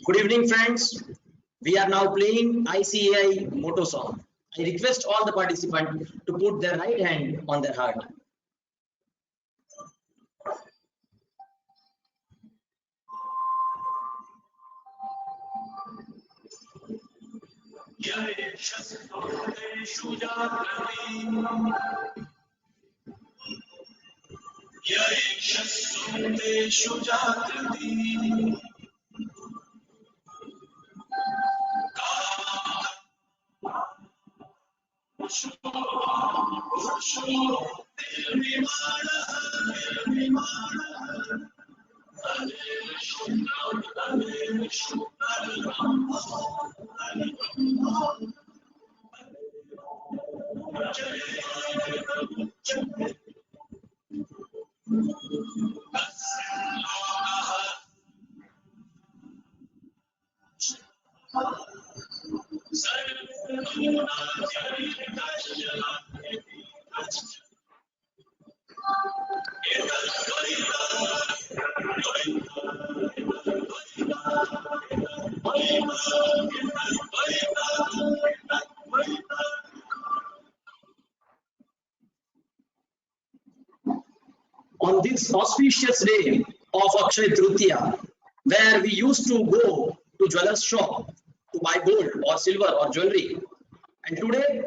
Good evening, friends. We are now playing ICAI Moto Song. I request all the participants to put their right hand on their heart. On this auspicious day of Akshay Tritiya, where we used to go to jeweler's shop to buy gold or silver or jewelry, and today,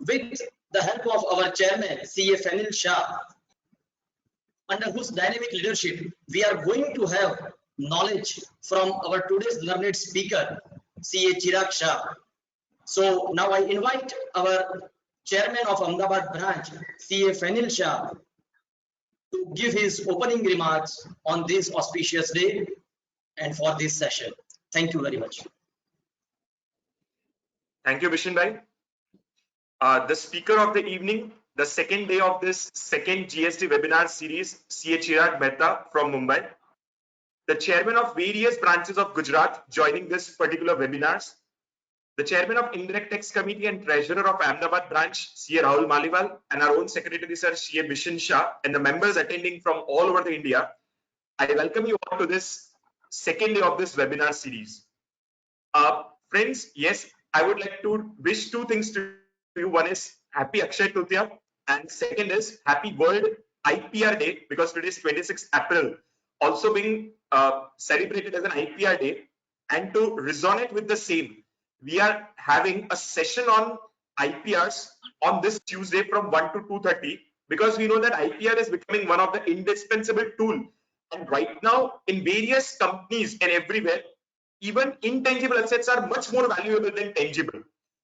with the help of our chairman, CA Fenil Shah, under whose dynamic leadership, we are going to have knowledge from our today's learned speaker, CA Chirag Shah. So now I invite our chairman of Ahmedabad branch, CA Fenil Shah, to give his opening remarks on this auspicious day and for this session. Thank you very much. Thank you, Bishan Bhai. The speaker of the evening, the second day of this second GST webinar series, CA Chirag Mehta from Mumbai. The chairman of various branches of Gujarat joining this particular webinars. The chairman of Indirect Tax Committee and treasurer of Ahmedabad branch, CA Rahul Maliwal, and our own secretary, sir, CA Bishan Shah, and the members attending from all over the India. I welcome you all to this second day of this webinar series. Friends, yes, I would like to wish two things to you. One is Happy Akshay Tritiya, and second is Happy World IPR Day, because today is 26th April, also being celebrated as an IPR Day. And to resonate with the same, we are having a session on IPRs on this Tuesday from 1 to 2:30, because we know that IPR is becoming one of the indispensable tool. And right now, in various companies and everywhere, even intangible assets are much more valuable than tangible.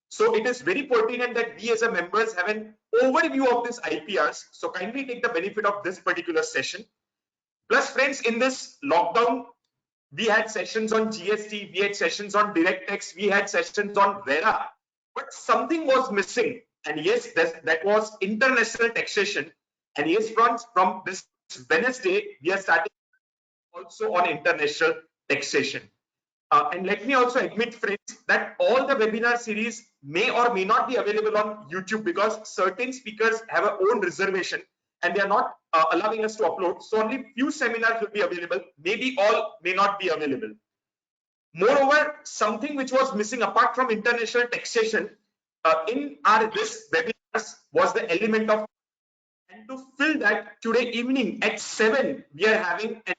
So it is very pertinent that we as a members have an overview of this IPRs. So kindly take the benefit of this particular session. Plus, friends, in this lockdown, we had sessions on GST, we had sessions on direct tax, we had sessions on VERA, but something was missing. And yes, that was international taxation. And yes, from this Wednesday, we are starting also on international taxation. And let me also admit, friends, that all the webinar series may or may not be available on YouTube, because certain speakers have a own reservation and they are not allowing us to upload. So only few seminars will be available. Maybe all may not be available. Moreover, something which was missing apart from international taxation in this webinars was the element of, and to fill that, today evening at 7, we are having a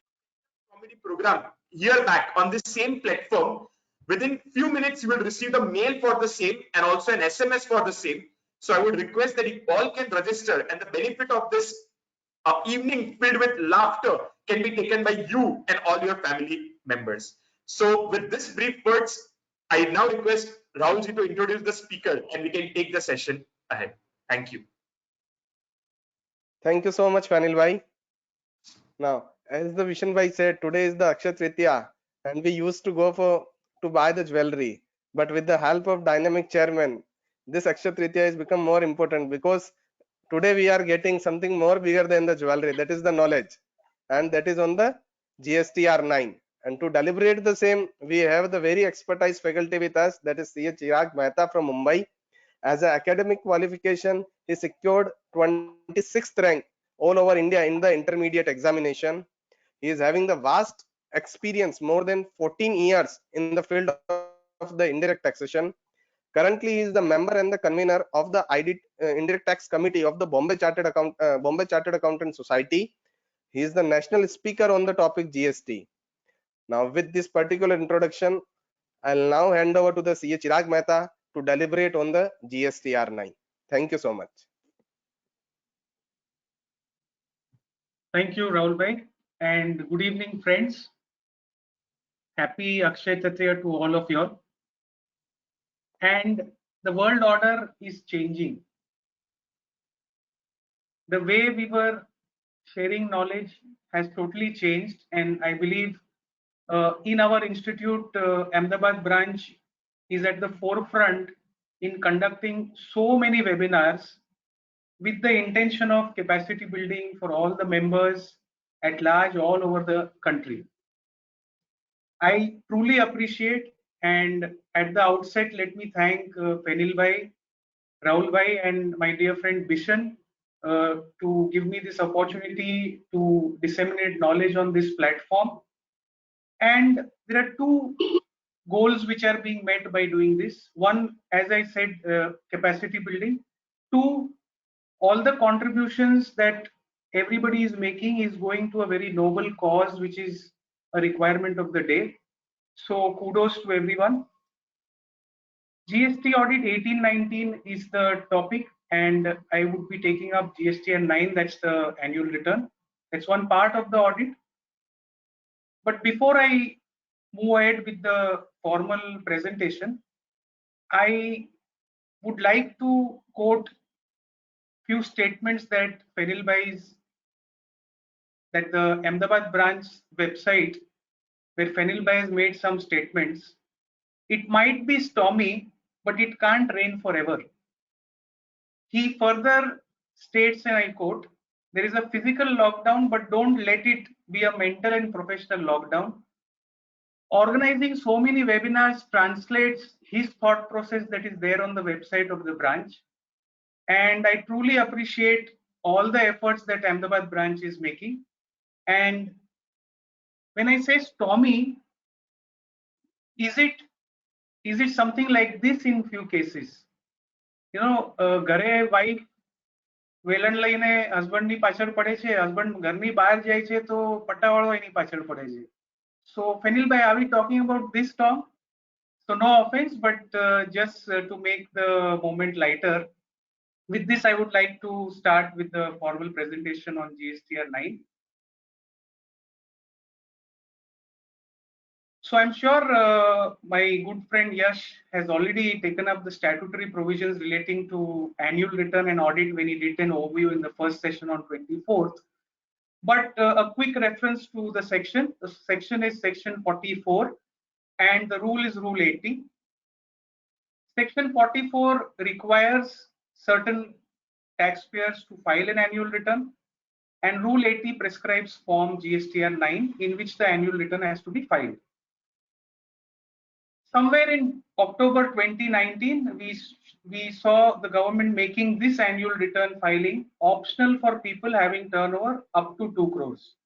comedy program here back on the same platform. Within few minutes, you will receive the mail for the same and also an SMS for the same. So I would request that you all can register, and the benefit of this evening filled with laughter can be taken by you and all your family members. So with this brief words, I now request Rahulji to introduce the speaker and we can take the session ahead. Thank you. Thank you so much, Fanil Bhai. Now, as the Vishan Bhai said, today is the Akshay Tritiya, and we used to go to buy the jewelry. But with the help of dynamic chairman, this Akshay Tritiya has become more important, because today we are getting something more bigger than the jewelry. That is the knowledge, and that is on the GSTR 9. And to deliberate the same, we have the very expertise faculty with us, that is CA Chirag Mehta from Mumbai. As an academic qualification, he secured 26th rank all over India in the intermediate examination. He is having the vast experience more than 14 years in the field of the indirect taxation. Currently, he is the member and the convener of the Indirect Tax Committee of the Bombay Chartered Accountant Society. He is the national speaker on the topic GST. Now, with this particular introduction, I'll now hand over to the CA Chirag Mehta to deliberate on the GSTR 9. Thank you so much. Thank you, Rahul Bhai, and good evening, friends. Happy Akshay Tritiya to all of you. And the world order is changing. The way we were sharing knowledge has totally changed, and I believe in our institute, Ahmedabad branch is at the forefront in conducting so many webinars with the intention of capacity building for all the members at large all over the country. I truly appreciate, and at the outset, let me thank Fenil Bhai, Rahul Bhai, and my dear friend Bishan to give me this opportunity to disseminate knowledge on this platform. And there are two goals which are being met by doing this. One, as I said, capacity building. Two, all the contributions that everybody is making is going to a very noble cause, which is a requirement of the day. So kudos to everyone. GST audit 1819 is the topic, and I would be taking up GSTR 9, that's the annual return. That's one part of the audit. But before I move ahead with the formal presentation, I would like to quote few statements that Fenil Bhai's, that the Ahmedabad branch website, where Fenil Bhai has made some statements. It might be stormy, but it can't rain forever. He further states, and I quote, there is a physical lockdown, but don't let it be a mental and professional lockdown. Organizing so many webinars translates his thought process that is there on the website of the branch. And I truly appreciate all the efforts that Ahmedabad branch is making. And when I say stormy, is it something like this in few cases? You know, ઘરે wife વેલણ લઈને husband ની પાછળ પડે છે, husband ઘરની બહાર જાય છે તો પટ્ટાવાળો એની પાછળ પડે છે. So Fenil Bhai, are we talking about this term? So no offense, but just to make the moment lighter, with this I would like to start with the formal presentation on GSTR 9. So I'm sure my good friend Yash has already taken up the statutory provisions relating to annual return and audit when he did an overview in the first session on 24th. But a quick reference to the section. The section is section 44 and the rule is rule 80. Section 44 requires certain taxpayers to file an annual return, and rule 80 prescribes form GSTR 9 in which the annual return has to be filed. Somewhere in October 2019, we saw the government making this annual return filing optional for people having turnover up to 2 crores.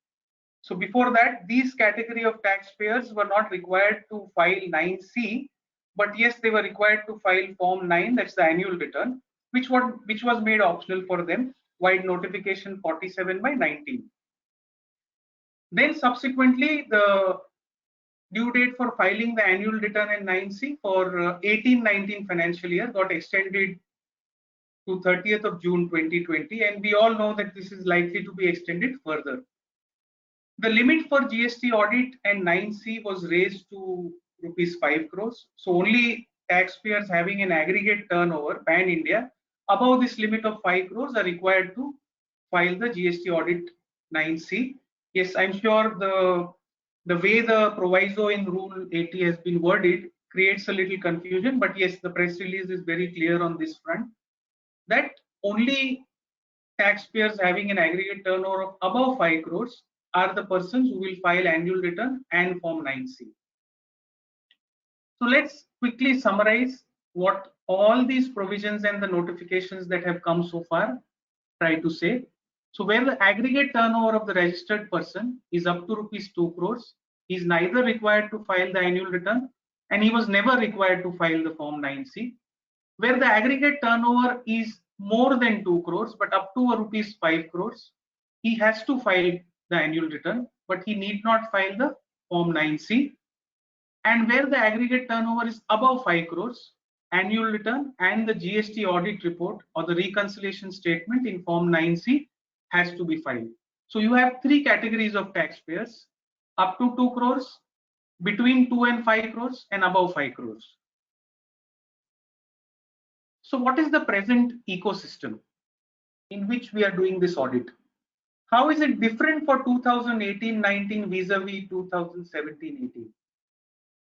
So before that, these category of taxpayers were not required to file 9C, but yes, they were required to file form 9, that's the annual return, which was made optional for them, wide notification 47/19. Then subsequently, the due date for filing the annual return and 9C for 18-19 financial year got extended to 30th of June 2020, and we all know that this is likely to be extended further. The limit for GST audit and 9C was raised to rupees 5 crores. So only taxpayers having an aggregate turnover pan India above this limit of 5 crores are required to file the GST audit 9C. Yes, I'm sure the way the proviso in rule 80 has been worded creates a little confusion, but yes, the press release is very clear on this front that only taxpayers having an aggregate turnover of above 5 crores are the persons who will file annual return and form 9C. So let's quickly summarize what all these provisions and the notifications that have come so far try to say. So where the aggregate turnover of the registered person is up to rupees 2 crores, He is neither required to file the annual return, and he was never required to file the Form 9C. Where the aggregate turnover is more than 2 crores, but up to rupees 5 crores, he has to file the annual return, but he need not file the Form 9C. And where the aggregate turnover is above 5 crores, annual return and the GST audit report or the reconciliation statement in Form 9C has to be filed. So you have three categories of taxpayers: up to 2 crores, between 2 and 5 crores, and above 5 crores. So what is the present ecosystem in which we are doing this audit? How is it different for 2018-19 vis-a-vis 2017-18?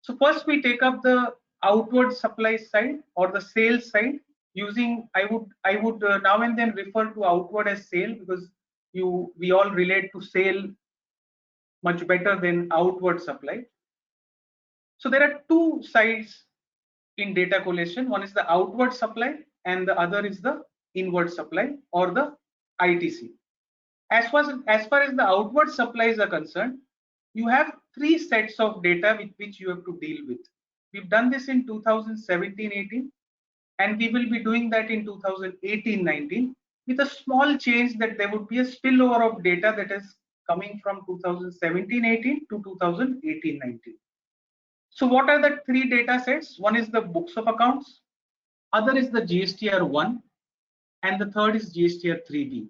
So first we take up the outward supply side or the sales side. Using, I would now and then refer to outward as sale, because we all relate to sale much better than outward supply. So there are two sides in data collation. One is the outward supply and the other is the inward supply or the ITC. As far as the outward supplies are concerned, you have three sets of data with which you have to deal with. We've done this in 2017-18 and we will be doing that in 2018-19 with a small change that there would be a spillover of data that is coming from 2017-18 to 2018-19. So what are the three data sets? One is the books of accounts, other is the GSTR 1, and the third is GSTR 3B.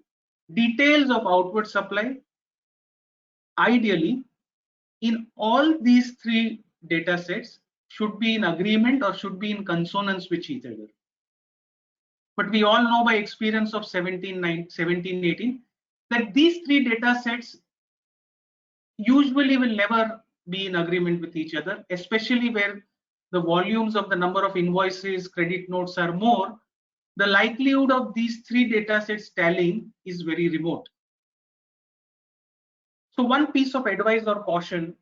Details of outward supply, ideally, in all these three data sets should be in agreement or should be in consonance with each other. But we all know by experience of 17-18 that these three data sets usually will never be in agreement with each other, especially where the volumes of the number of invoices, credit notes are more. The likelihood of these three data sets tallying is very remote. So one piece of advice or caution,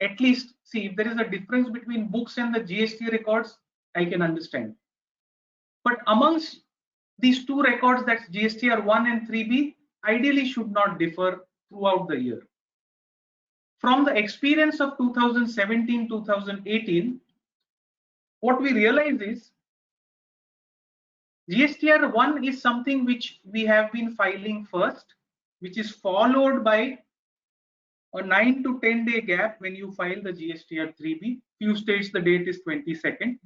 at least see if there is a difference between books and the GST records, I can understand. But amongst these two records, that's GSTR 1 and 3B, ideally should not differ throughout the year. From the experience of 2017-2018, what we realize is GSTR 1 is something which we have been filing first, which is followed by a 9 to 10 day gap when you file the GSTR 3B. Few states the date is 22nd.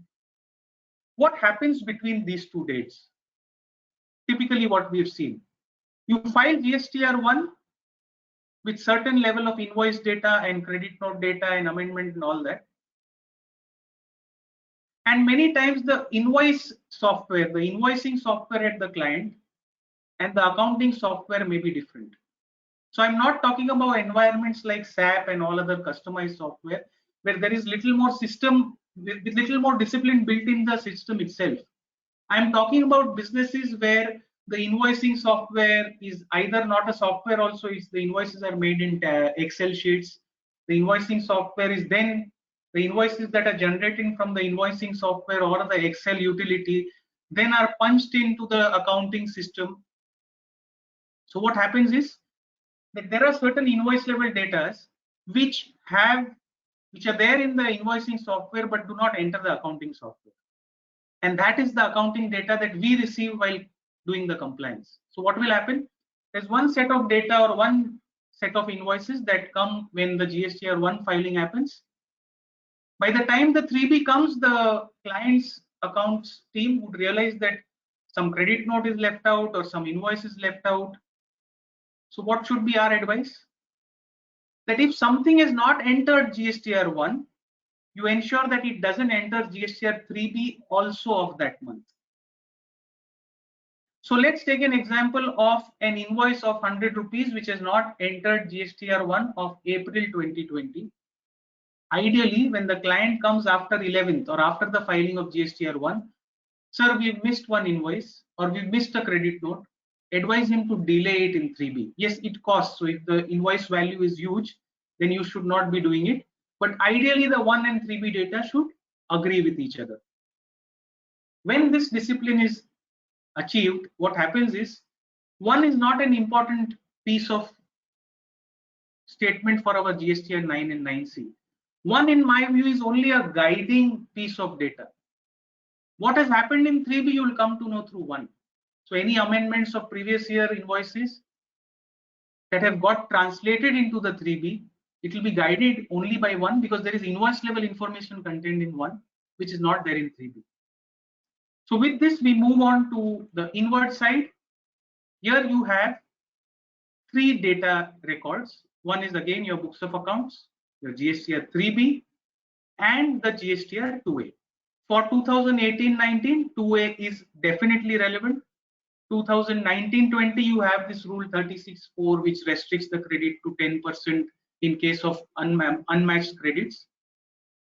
What happens between these two dates? Typically what we've seen, you file GSTR 1 with certain level of invoice data and credit note data and amendment and all that. And many times the invoice software, the invoicing software at the client and the accounting software may be different. So I'm not talking about environments like SAP and all other customized software where there is little more system, with little more discipline built in the system itself. I'm talking about businesses where the invoicing software is either not a software, also is the invoices are made in Excel sheets. The invoicing software is then the invoices that are generating from the invoicing software or the Excel utility then are punched into the accounting system. So what happens is that there are certain invoice level data which are there in the invoicing software but do not enter the accounting software. And that is the accounting data that we receive while doing the compliance. So what will happen? There's one set of data or one set of invoices that come when the GSTR 1 filing happens. By the time the 3B comes, the client's accounts team would realize that some credit note is left out or some invoice is left out. So what should be our advice? That if something is not entered GSTR 1, you ensure that it doesn't enter GSTR 3B also of that month. So let's take an example of an invoice of 100 rupees which has not entered GSTR 1 of April 2020. Ideally, when the client comes after 11th or after the filing of GSTR 1, sir, we've missed one invoice or we've missed a credit note, advise him to delay it in 3B. Yes, it costs. So if the invoice value is huge, then you should not be doing it. But ideally, the 1 and 3B data should agree with each other. When this discipline is achieved, what happens is 1 is not an important piece of statement for our GSTR 9 and 9C. 1, in my view, is only a guiding piece of data. What has happened in 3B, you will come to know through 1. So any amendments of previous year invoices that have got translated into the 3B, it will be guided only by 1, because there is invoice level information contained in 1, which is not there in 3B. So with this, we move on to the inward side. Here you have 3 data records. One is again your books of accounts, your GSTR 3B, and the GSTR 2A. For 2018-19, 2A is definitely relevant. 2019-20, you have this rule 36(4), which restricts the credit to 10% in case of unmatched credits,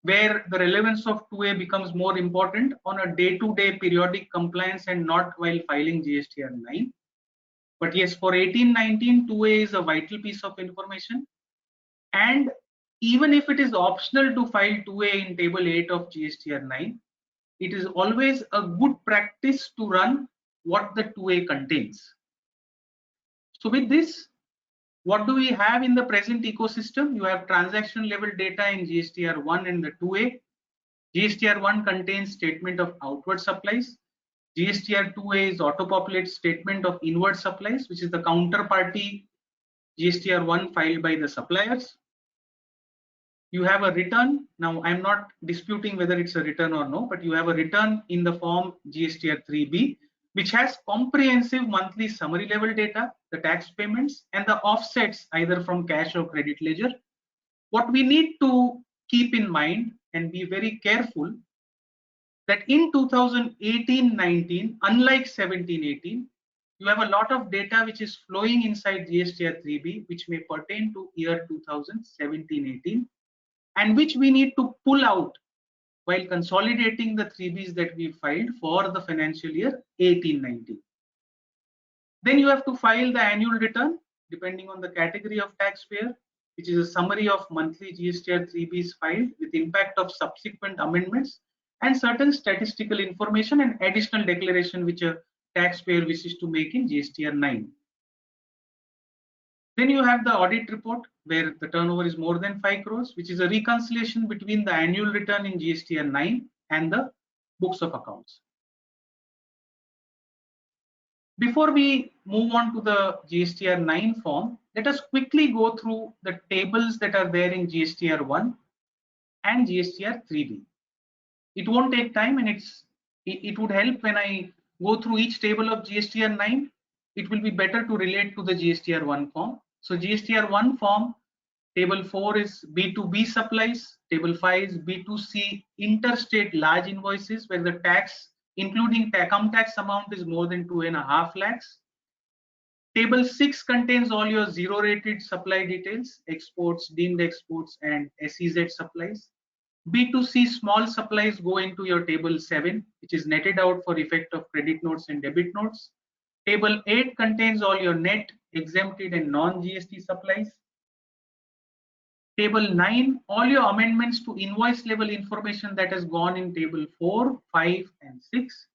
where the relevance of 2A becomes more important on a day-to-day periodic compliance and not while filing GSTR 9. But yes, for 18-19, 2A is a vital piece of information. And even if it is optional to file 2A in table 8 of GSTR 9, it is always a good practice to run what the 2A contains. So with this, what do we have in the present ecosystem? You have transaction level data in GSTR 1 and the 2A. GSTR 1 contains statement of outward supplies. GSTR 2A is auto-populate statement of inward supplies, which is the counterparty GSTR 1 filed by the suppliers. You have a return. Now, I'm not disputing whether it's a return or no, but you have a return in the form GSTR 3B, which has comprehensive monthly summary level data, the tax payments, and the offsets either from cash or credit ledger. What we need to keep in mind and be very careful that in 2018-19, unlike 17-18, you have a lot of data which is flowing inside GSTR 3B, which may pertain to year 2017-18, and which we need to pull out while consolidating the 3Bs that we filed for the financial year 18-19. Then you have to file the annual return depending on the category of taxpayer, which is a summary of monthly GSTR 3Bs filed with impact of subsequent amendments and certain statistical information and additional declaration which a taxpayer wishes to make in GSTR 9. Then you have the audit report where the turnover is more than 5 crores, which is a reconciliation between the annual return in GSTR 9 and the books of accounts. Before we move on to the GSTR 9 form, let us quickly go through the tables that are there in GSTR 1 and GSTR 3B. It won't take time, and it would help when I go through each table of GSTR 9. It will be better to relate to the GSTR 1 form. So GSTR 1 form, table 4 is B2B supplies, table 5 is B2C interstate large invoices where the tax, including income tax amount, is more than 2.5 lakhs. Table 6 contains all your zero rated supply details, exports, deemed exports, and SEZ supplies. B2C small supplies go into your table 7, which is netted out for effect of credit notes and debit notes. Table 8 contains all your net, exempted, and non-GST supplies. Table 9, all your amendments to invoice level information that has gone in table 4, 5, and 6.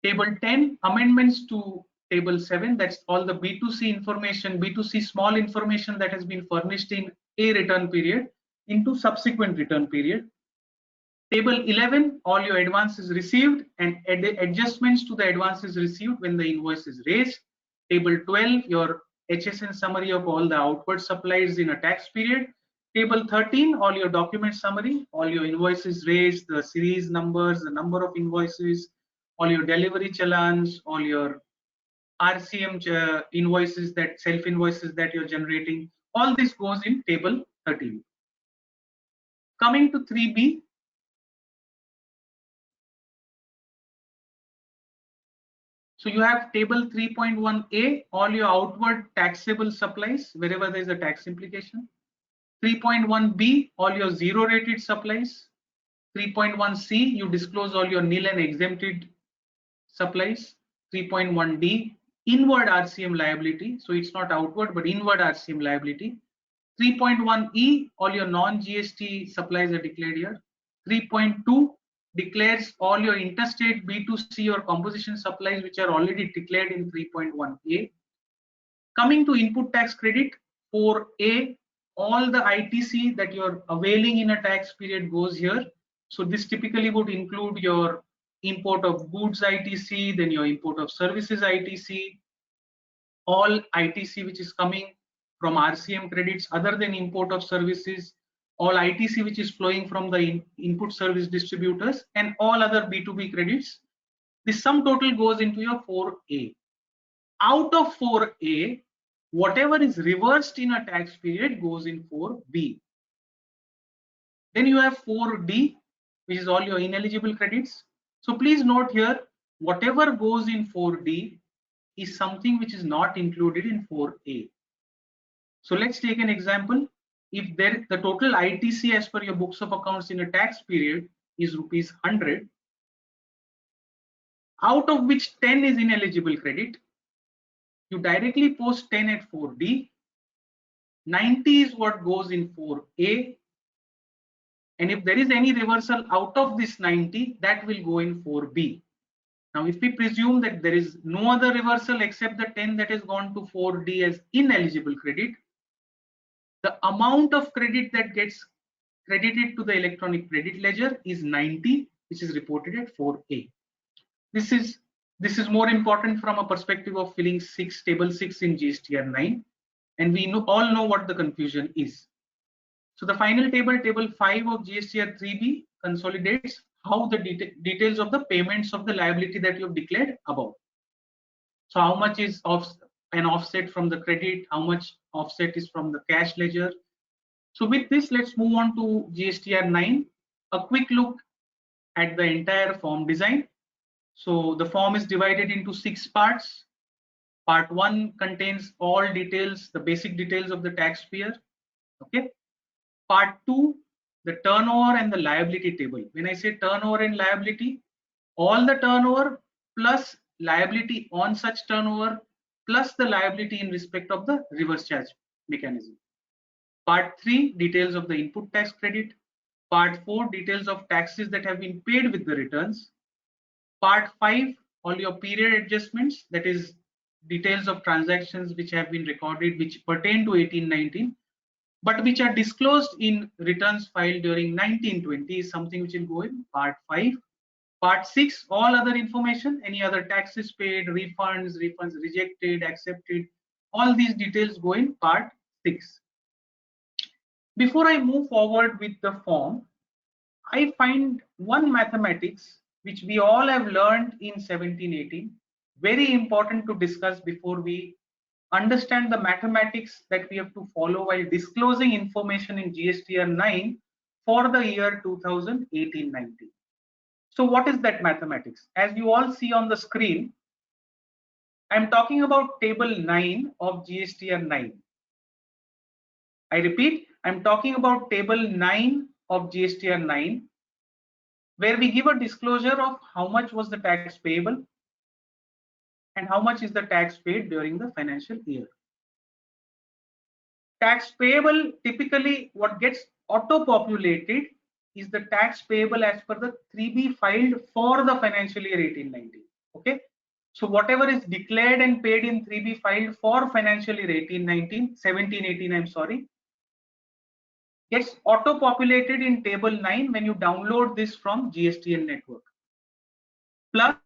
Table 10, amendments to table 7, that's all the B2C information, B2C small information that has been furnished in a return period into subsequent return period. Table 11, all your advances received and adjustments to the advances received when the invoice is raised. Table 12, your HSN summary of all the outward supplies in a tax period. Table 13, all your document summary, all your invoices raised, the series numbers, the number of invoices, all your delivery challans, all your RCM invoices, that self invoices that you're generating. All this goes in table 13. Coming to 3B, so you have table 3.1a, all your outward taxable supplies wherever there is a tax implication. 3.1b, all your zero rated supplies. 3.1c, you disclose all your nil and exempted supplies. 3.1d, inward RCM liability, so it's not outward but inward RCM liability. 3.1e, all your non-GST supplies are declared here. 3.2 declares all your interstate B2C or composition supplies which are already declared in 3.1a. Coming to input tax credit, 4a all the ITC that you're availing in a tax period goes here. So this typically would include your import of goods ITC, then your import of services ITC, all ITC which is coming from RCM credits other than import of services, all ITC which is flowing from the input service distributors, and all other B2B credits. The sum total goes into your 4A. Out of 4A, whatever is reversed in a tax period goes in 4B. Then you have 4D, which is all your ineligible credits. So please note here, whatever goes in 4D is something which is not included in 4A. So let's take an example. If the total ITC as per your books of accounts in a tax period is rupees 100, out of which 10 is ineligible credit, you directly post 10 at 4D, 90 is what goes in 4A, and if there is any reversal out of this 90, that will go in 4B. Now, if we presume that there is no other reversal except the 10 that has gone to 4D as ineligible credit, the amount of credit that gets credited to the electronic credit ledger is 90, which is reported at 4A. This is more important from a perspective of filling table 6 in GSTR 9, and we all know what the confusion is. So the final table, table 5 of GSTR 3B, consolidates how the details of the payments of the liability that you have declared above. So how much is an offset from the credit, how much offset is from the cash ledger. So with this, let's move on to GSTR 9, a quick look at the entire form design. So the form is divided into 6 parts. Part 1 contains all details, the basic details of the taxpayer. Okay. Part 2, the turnover and the liability table. When I say turnover and liability, all the turnover plus liability on such turnover plus the liability in respect of the reverse charge mechanism. Part 3, details of the input tax credit. Part 4, details of taxes that have been paid with the returns. Part 5, all your period adjustments, that is details of transactions which have been recorded which pertain to 1819 but which are disclosed in returns filed during 1920 is something which will go in part 5. Part 6, all other information, any other taxes paid, refunds rejected, accepted, all these details go in part 6. Before I move forward with the form, I find one mathematics which we all have learned in 1718 very important to discuss before we understand the mathematics that we have to follow while disclosing information in GSTR 9 for the year 2018-19. So what is that mathematics? As you all see on the screen, I'm talking about table 9 of GSTR 9. I repeat, I'm talking about table 9 of GSTR 9, where we give a disclosure of how much was the tax payable and how much is the tax paid during the financial year. Tax payable, typically what gets auto-populated is the tax payable as per the 3B filed for the financial year 18-19. Okay, so whatever is declared and paid in 3B filed for financial year 18-19, 17-18, I'm sorry, gets auto-populated in table 9 when you download this from GSTN network. Plus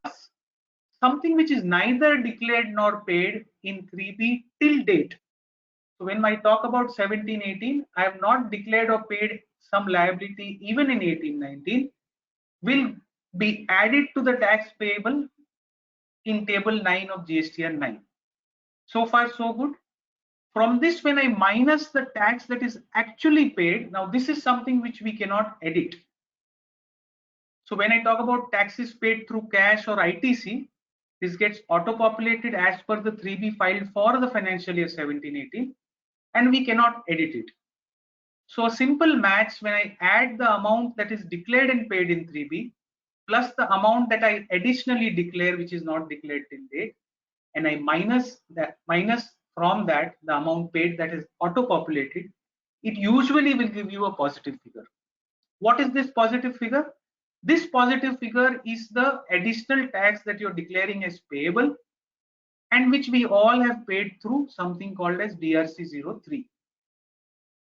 something which is neither declared nor paid in 3B till date. So when I talk about 17-18, I have not declared or paid some liability even in 18-19, will be added to the tax payable in table 9 of GSTR 9. So far so good. From this, when I minus the tax that is actually paid, now this is something which we cannot edit. So when I talk about taxes paid through cash or ITC, this gets auto-populated as per the 3B filed for the financial year 17-18, and we cannot edit it. So a simple match, when I add the amount that is declared and paid in 3B plus the amount that I additionally declare which is not declared till date, and I minus from that the amount paid that is auto-populated, it usually will give you a positive figure. What is this positive figure? This positive figure is the additional tax that you're declaring as payable and which we all have paid through something called as DRC 03.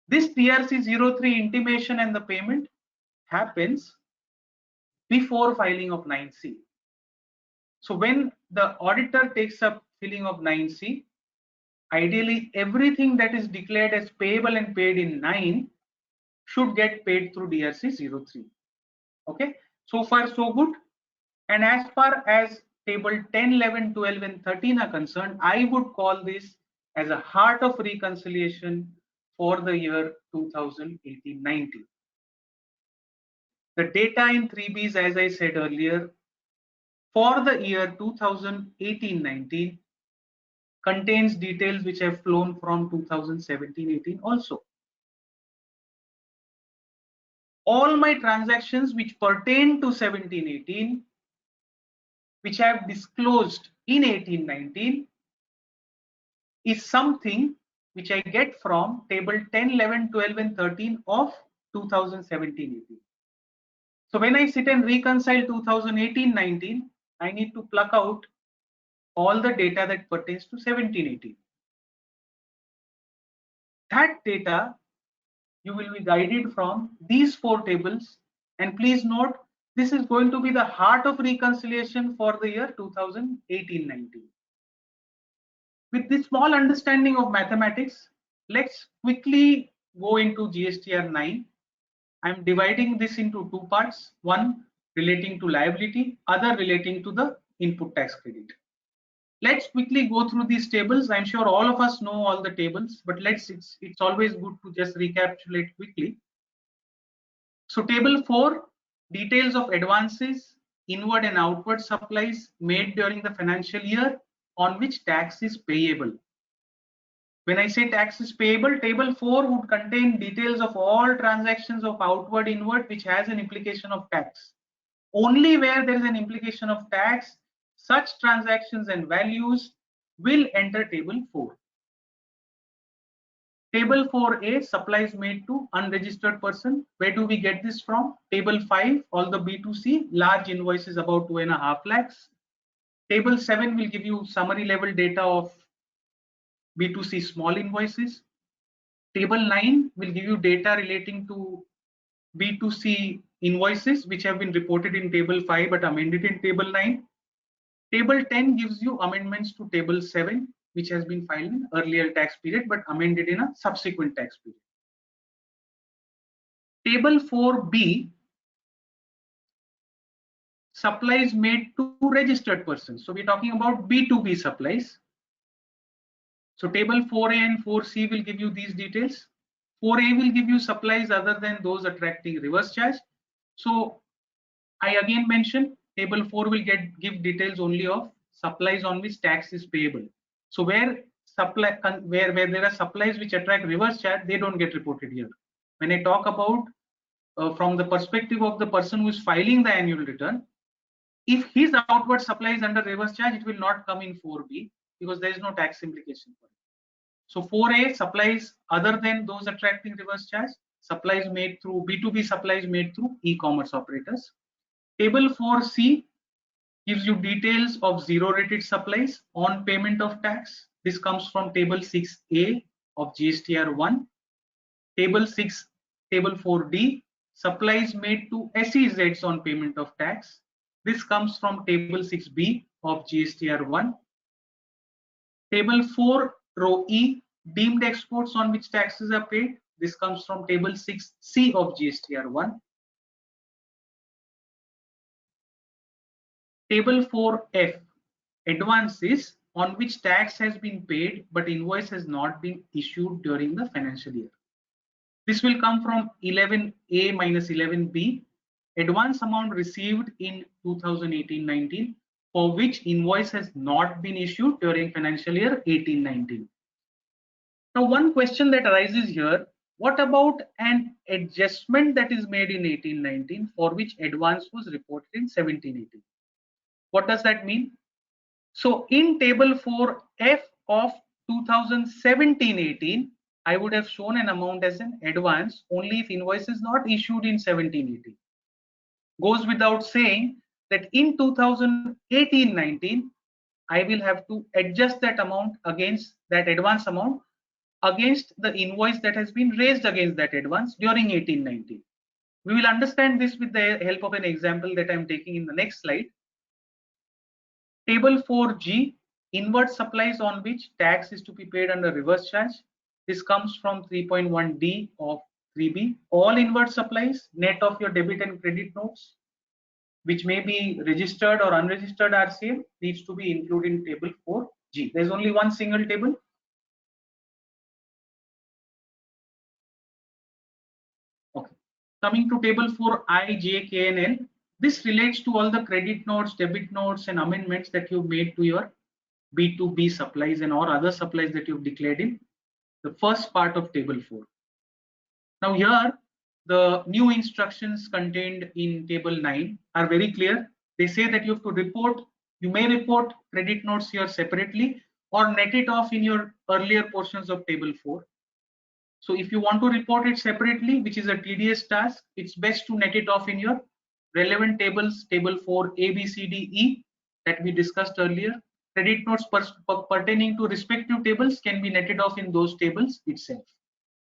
This DRC03 intimation and the payment happens before filing of 9C. So when the auditor takes up filing of 9C, ideally everything that is declared as payable and paid in 9 should get paid through DRC03. Okay, so far so good. And as far as table 10, 11, 12 and 13 are concerned, I would call this as a heart of reconciliation for the year 2018-19. The data in 3Bs, as I said earlier, for the year 2018-19 contains details which have flown from 2017-18 also. All my transactions which pertain to 17-18, which I have disclosed in 18-19, is something which I get from table 10, 11, 12 and 13 of 2017-18. So when I sit and reconcile 2018-19, I need to pluck out all the data that pertains to 17-18. That data you will be guided from these 4 tables, and please note this is going to be the heart of reconciliation for the year 2018-19. With this small understanding of mathematics, let's quickly go into GSTR 9. I'm dividing this into 2 parts, one relating to liability, other relating to the input tax credit. Let's quickly go through these tables. I'm sure all of us know all the tables, but it's always good to just recapitulate quickly. So table 4, details of advances, inward and outward supplies made during the financial year on which tax is payable. When I say tax is payable, table 4 would contain details of all transactions of outward, inward, which has an implication of tax. Only where there is an implication of tax, such transactions and values will enter table 4. Table 4A, supplies made to unregistered person. Where do we get this from? Table 5, all the B2C, large invoices about 2.5 lakhs. Table 7 will give you summary level data of B2C small invoices. Table 9 will give you data relating to B2C invoices which have been reported in table 5 but amended in table 9. Table 10 gives you amendments to table 7 which has been filed in earlier tax period but amended in a subsequent tax period. Table 4B, supplies made to registered persons. So we're talking about B2B supplies. So table 4A and 4C will give you these details. 4A will give you supplies other than those attracting reverse charge. So I again mention table 4 will give details only of supplies on which tax is payable. So where there are supplies which attract reverse charge, they don't get reported here. When I talk about from the perspective of the person who is filing the annual return, if his outward supply is under reverse charge, it will not come in 4B because there is no tax implication for it. So 4A, supplies other than those attracting reverse charge, supplies made through B2B supplies made through e-commerce operators. Table 4C gives you details of zero rated supplies on payment of tax. This comes from table 6A of GSTR 1. Table 4D, supplies made to SEZs on payment of tax. This comes from table 6B of GSTR 1. Table 4 row E, deemed exports on which taxes are paid. This comes from table 6C of GSTR 1. Table 4F, advances on which tax has been paid but invoice has not been issued during the financial year. This will come from 11A minus 11B, advance amount received in 2018-19 for which invoice has not been issued during financial year 18-19. Now one question that arises here, what about an adjustment that is made in 18-19 for which advance was reported in 17-18? What does that mean? So in table 4F of 2017-18, I would have shown an amount as an advance only if invoice is not issued in 17-18. Goes without saying that in 2018-19, I will have to adjust that amount against that advance amount against the invoice that has been raised against that advance during 1819. We will understand this with the help of an example that I'm taking in the next slide. Table 4G, inward supplies on which tax is to be paid under reverse charge. This comes from 3.1D of 3B. All inward supplies, net of your debit and credit notes, which may be registered or unregistered RCM, needs to be included in table 4G. There's only one single table. Okay. Coming to table 4I, J, K, and L. This relates to all the credit notes, debit notes, and amendments that you've made to your B2B supplies and or other supplies that you've declared in the first part of table 4. Now here, the new instructions contained in table 9 are very clear. They say that you have to report, you may report credit notes here separately or net it off in your earlier portions of table 4. So if you want to report it separately, which is a tedious task, it's best to net it off in your relevant tables, table 4 A, B, C, D, E that we discussed earlier. Credit notes pertaining to respective tables can be netted off in those tables itself.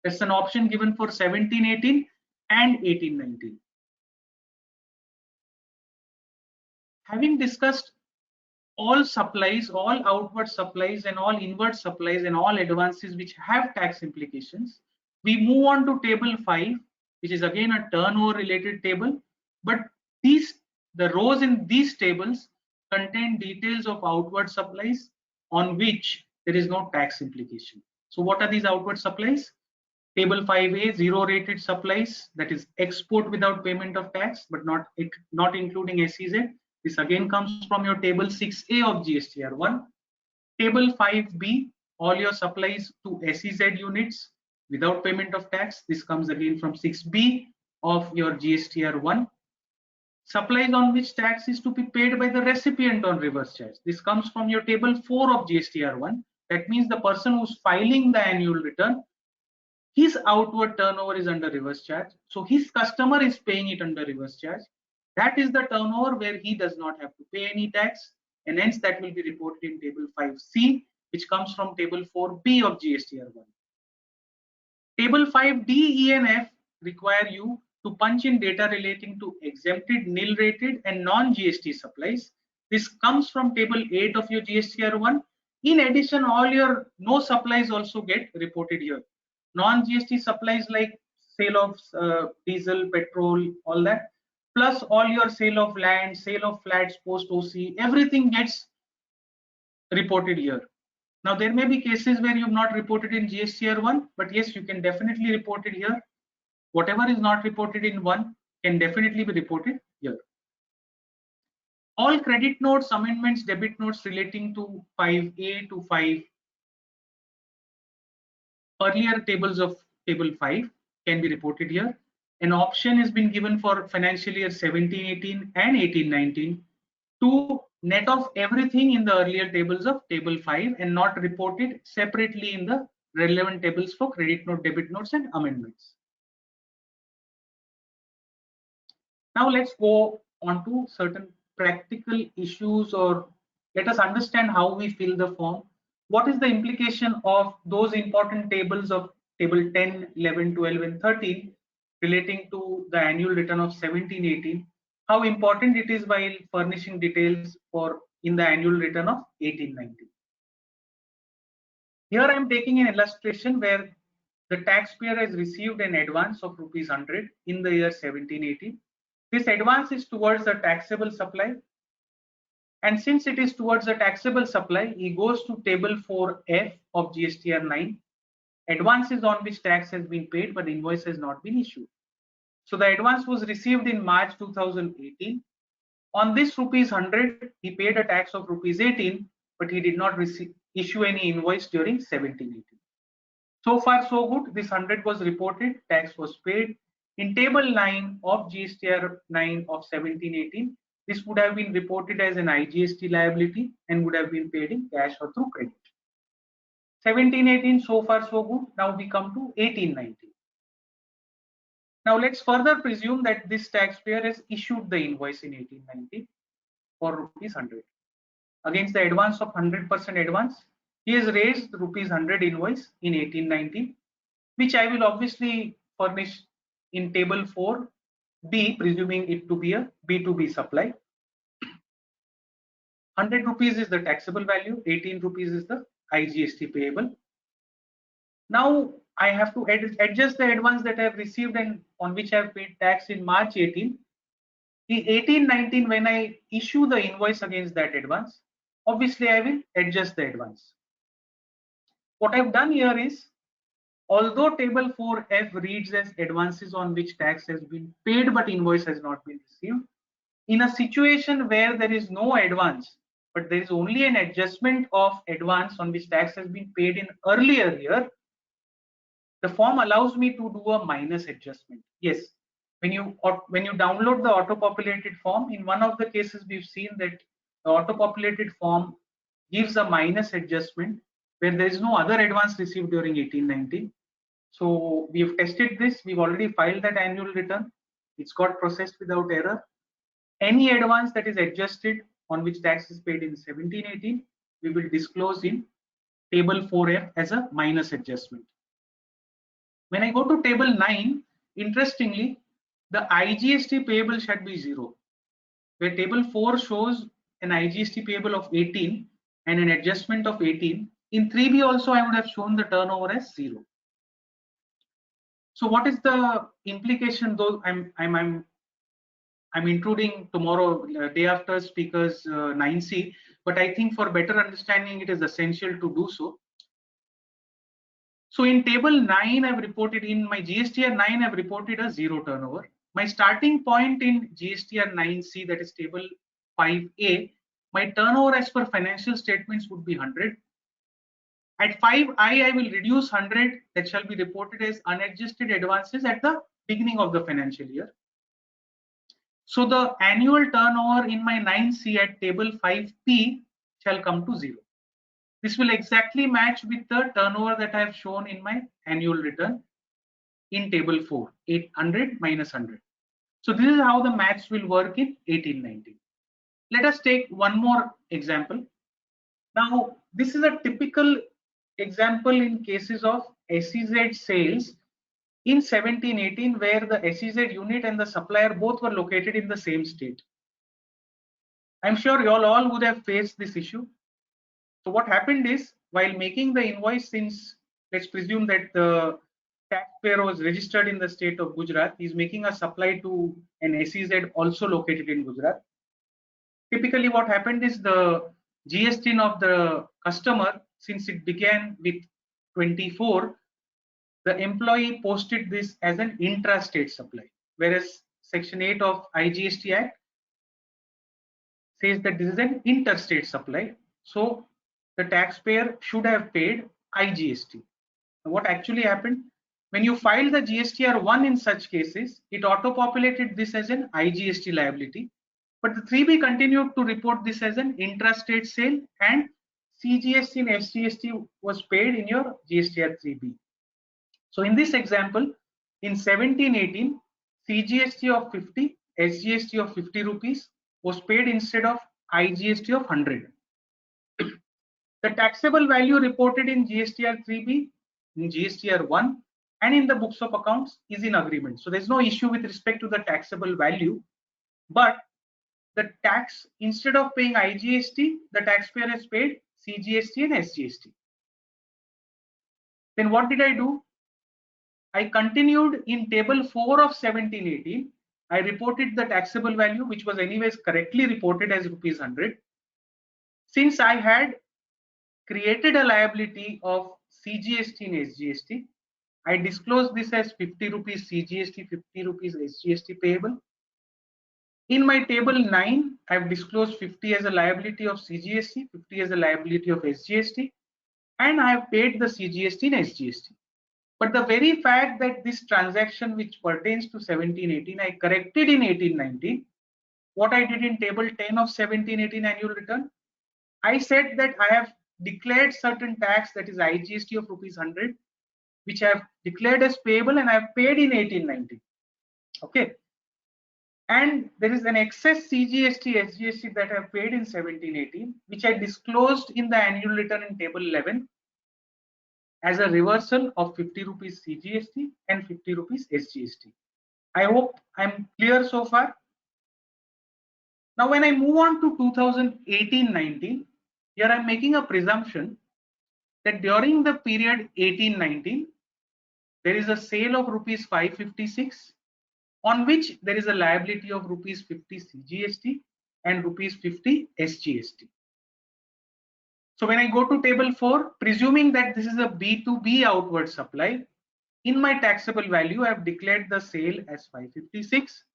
That's an option given for 1718 and 1819. Having discussed all supplies, all outward supplies and all inward supplies and all advances which have tax implications, we move on to table 5, which is again a turnover related table, but the rows in these tables contain details of outward supplies on which there is no tax implication. So what are these outward supplies? Table 5A, zero rated supplies, that is export without payment of tax, but not including SEZ. This again comes from your table 6A of GSTR 1. Table 5B, all your supplies to SEZ units without payment of tax. This comes again from 6B of your GSTR 1. Supplies on which tax is to be paid by the recipient on reverse charge. This comes from your table 4 of GSTR 1. That means the person who's filing the annual return, his outward turnover is under reverse charge. So his customer is paying it under reverse charge. That is the turnover where he does not have to pay any tax, and hence that will be reported in table 5C, which comes from table 4B of GSTR 1. Table 5D, E and F require you to punch in data relating to exempted, nil rated and non-GST supplies. This comes from table 8 of your GSTR 1. In addition, all your no supplies also get reported here. Non-GST supplies like sale of diesel, petrol, all that, plus all your sale of land, sale of flats, post OC, everything gets reported here. Now there may be cases where you have not reported in GSTR 1, but yes, you can definitely report it here. Whatever is not reported in 1 can definitely be reported here. All credit notes, amendments, debit notes relating to 5A to 5 earlier tables of table 5 can be reported here. An option has been given for financial year 1718 and 1819 to net off everything in the earlier tables of table 5 and not reported separately in the relevant tables for credit note, debit notes and amendments. Now let's go on to certain practical issues, or let us understand how we fill the form. What is the implication of those important tables of table 10, 11, 12 and 13 relating to the annual return of 1718? How important it is while furnishing details for in the annual return of 1819. Here I am taking an illustration where the taxpayer has received an advance of rupees 100 in the year 1718. This advance is towards the taxable supply, and since it is towards the taxable supply, he goes to table 4F of GSTR 9, advances on which tax has been paid but invoice has not been issued. So the advance was received in March 2018. On this rupees 100, he paid a tax of rupees 18, but he did not issue any invoice during 1718. So far so good. This 100 was reported, tax was paid. In table 9 of GSTR 9 of 1718, this would have been reported as an IGST liability and would have been paid in cash or through credit. 1718, so far so good. Now we come to 1819. Now let's further presume that this taxpayer has issued the invoice in 1890 for rupees 100. Against the advance of 100% advance, He has raised rupees 100 invoice in 1819, which I will obviously furnish in table 4B, presuming it to be a B2B supply. 100 rupees is the taxable value, 18 rupees is the IGST payable. Now I have to adjust the advance that I have received and on which I have paid tax in March 18. In 1819, when I issue the invoice against that advance, obviously I will adjust the advance. What I've done here is, although table 4F reads as advances on which tax has been paid but invoice has not been received, in a situation where there is no advance but there is only an adjustment of advance on which tax has been paid in earlier year, the form allows me to do a minus adjustment. Yes, when you download the auto-populated form, in one of the cases we've seen that the auto-populated form gives a minus adjustment where there is no other advance received during 1819. So we have tested this. We've already filed that annual return. It's got processed without error. Any advance that is adjusted on which tax is paid in 1718, we will disclose in table 4F as a minus adjustment. When I go to table 9, interestingly, the IGST payable should be 0, where table 4 shows an IGST payable of 18 and an adjustment of 18. In 3B also I would have shown the turnover as 0. So what is the implication, though I'm intruding tomorrow, day after speakers 9C, but I think for better understanding it is essential to do so. So in table 9, I've reported in my GSTR 9, I've reported a 0 turnover. My starting point in GSTR 9C, that is table 5A, my turnover as per financial statements would be 100. At 5I, I will reduce 100 that shall be reported as unadjusted advances at the beginning of the financial year. So the annual turnover in my 9C at table 5P shall come to 0. This will exactly match with the turnover that I have shown in my annual return in table 4, 800 minus 100. So this is how the maths will work in 1819. Let us take one more example. Now, this is a typical example in cases of SEZ sales in 1718, where the SEZ unit and the supplier both were located in the same state. I'm sure you all would have faced this issue. So what happened is, while making the invoice, since let's presume that the taxpayer was registered in the state of Gujarat, he's making a supply to an SEZ also located in Gujarat. Typically what happened is the GST of the customer, since it began with 24, the employee posted this as an intra-state supply, whereas Section 8 of IGST Act says that this is an interstate supply. So the taxpayer should have paid IGST. What actually happened, when you filed the GSTR 1 in such cases, it auto-populated this as an IGST liability, but the 3B continued to report this as an intrastate sale, and CGST and SGST was paid in your GSTR 3B. So in this example, in 1718, CGST of 50, SGST of 50 rupees was paid instead of IGST of 100. The taxable value reported in GSTR 3B, in GSTR 1, and in the books of accounts is in agreement. So there's no issue with respect to the taxable value, but the tax, instead of paying IGST, the taxpayer has paid CGST and SGST. Then what did I do? I continued in table 4 of 1718. I reported the taxable value, which was anyways correctly reported as rupees 100. Since I had created a liability of CGST and SGST, I disclosed this as 50 rupees CGST, 50 rupees SGST payable. In my table 9, I have disclosed 50 as a liability of CGST, 50 as a liability of SGST, and I have paid the CGST and SGST. But the very fact that this transaction, which pertains to 1718, I corrected in 1819, what I did in table 10 of 1718 annual return, I said that I have declared certain tax, that is IGST of rupees 100, which I have declared as payable and I have paid in 1819. Okay. And there is an excess CGST, SGST that I have paid in 17-18, which I disclosed in the annual return in table 11 as a reversal of 50 rupees CGST and 50 rupees SGST. I hope I'm clear so far. Now, when I move on to 2018-19, here I'm making a presumption that during the period 18-19, there is a sale of rupees 556 on which there is a liability of rupees 50 CGST and rupees 50 SGST. So when I go to table 4, presuming that this is a B2B outward supply, in my taxable value, I have declared the sale as 556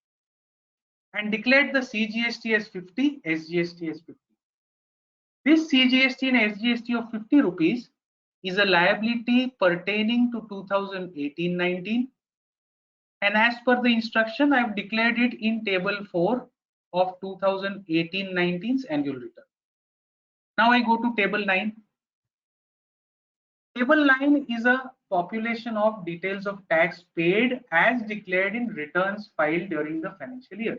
and declared the CGST as 50, SGST as 50. This CGST and SGST of 50 rupees is a liability pertaining to 2018-19. And as per the instruction, I have declared it in table 4 of 2018-19's annual return. Now I go to table 9. Table 9 is a population of details of tax paid as declared in returns filed during the financial year.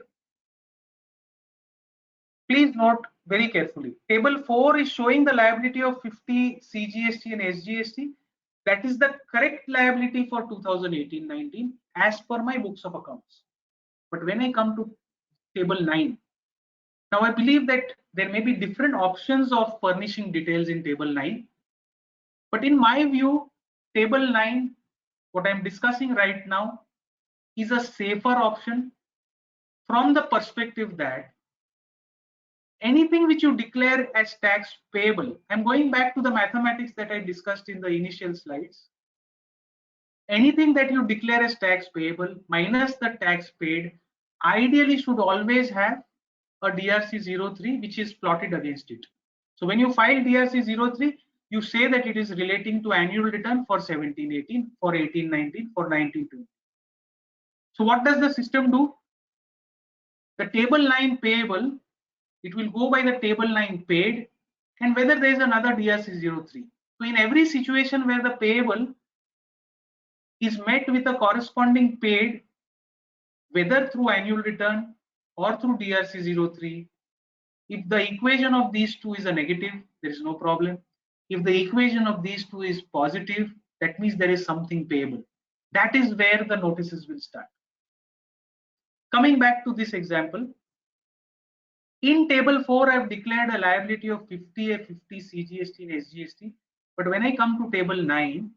Please note very carefully. Table 4 is showing the liability of 50 CGST and SGST. That is the correct liability for 2018-19 as per my books of accounts. But when I come to table 9, now I believe that there may be different options of furnishing details in table 9. But in my view, table 9, what I'm discussing right now, is a safer option from the perspective that anything which you declare as tax payable, I'm going back to the mathematics that I discussed in the initial slides. Anything that you declare as tax payable minus the tax paid ideally should always have a DRC03 which is plotted against it. So when you file DRC03, you say that it is relating to annual return for 17-18, for 18-19, for 19-20. So what does the system do? The table 9 payable, it will go by the table 9 paid and whether there is another DRC03. So in every situation where the payable is met with a corresponding paid, whether through annual return or through DRC03, if the equation of these two is a negative, there is no problem. If the equation of these two is positive, that means there is something payable. That is where the notices will start. Coming back to this example, in table 4, I have declared a liability of 50 CGST and SGST. But when I come to table 9,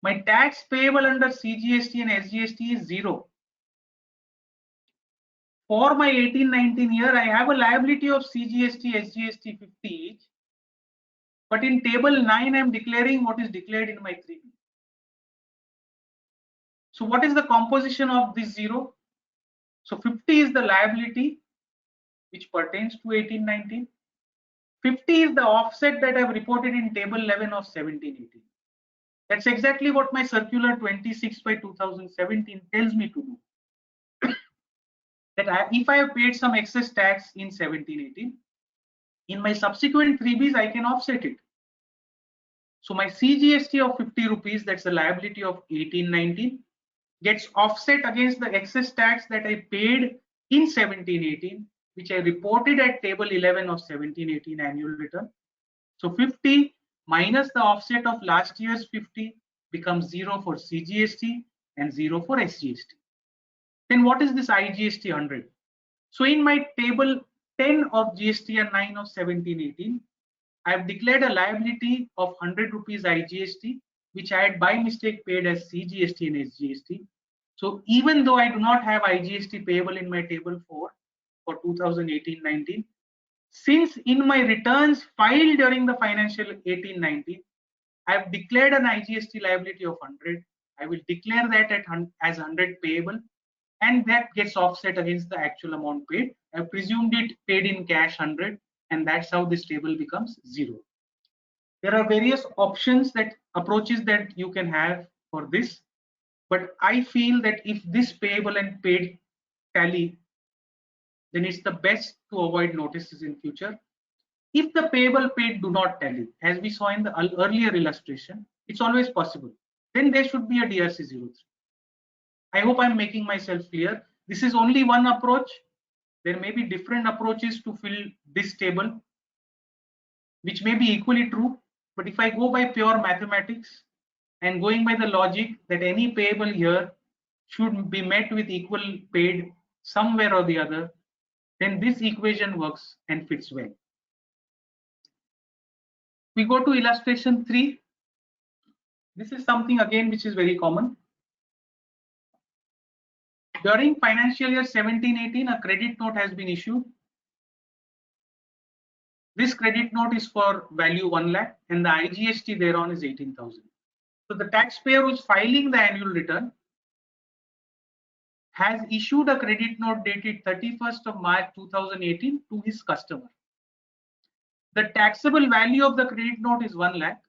my tax payable under CGST and SGST is 0. For my 18-19 year, I have a liability of CGST, SGST 50 each. But in table 9, I am declaring what is declared in my 3B. So what is the composition of this 0? So 50 is the liability which pertains to 18-19. 50 is the offset that I have reported in table 11 of 17-18. That's exactly what my circular 26 by 2017 tells me to do. That if I have paid some excess tax in 17-18, in my subsequent 3Bs, I can offset it. So my CGST of 50 rupees, that's the liability of 18-19, gets offset against the excess tax that I paid in 17-18, which I reported at table 11 of 17-18 annual return. So 50 minus the offset of last year's 50 becomes 0 for CGST and 0 for SGST. Then what is this IGST 100? So in my table 10 of GSTR 9 of 17-18, I have declared a liability of 100 rupees IGST, which I had by mistake paid as CGST and SGST. So even though I do not have IGST payable in my table 4 for 2018-19, since in my returns filed during the financial 18-19, I have declared an IGST liability of 100. I will declare that as 100 payable, and that gets offset against the actual amount paid. I have presumed it paid in cash 100, and that's how this table becomes 0. There are various options, that approaches that you can have for this, but I feel that if this payable and paid tally, then it's the best to avoid notices in future. If the payable paid do not tally, as we saw in the earlier illustration, it's always possible. Then there should be a DRC03. I hope I'm making myself clear. This is only one approach. There may be different approaches to fill this table, which may be equally true. But if I go by pure mathematics and going by the logic that any payable here should be met with equal paid somewhere or the other, then this equation works and fits well. We go to illustration 3. This is something again which is very common. During financial year 17-18, a credit note has been issued. This credit note is for value 1 lakh and the IGST thereon is 18,000. So the taxpayer who is filing the annual return has issued a credit note dated 31st of March 2018 to his customer. The taxable value of the credit note is 1 lakh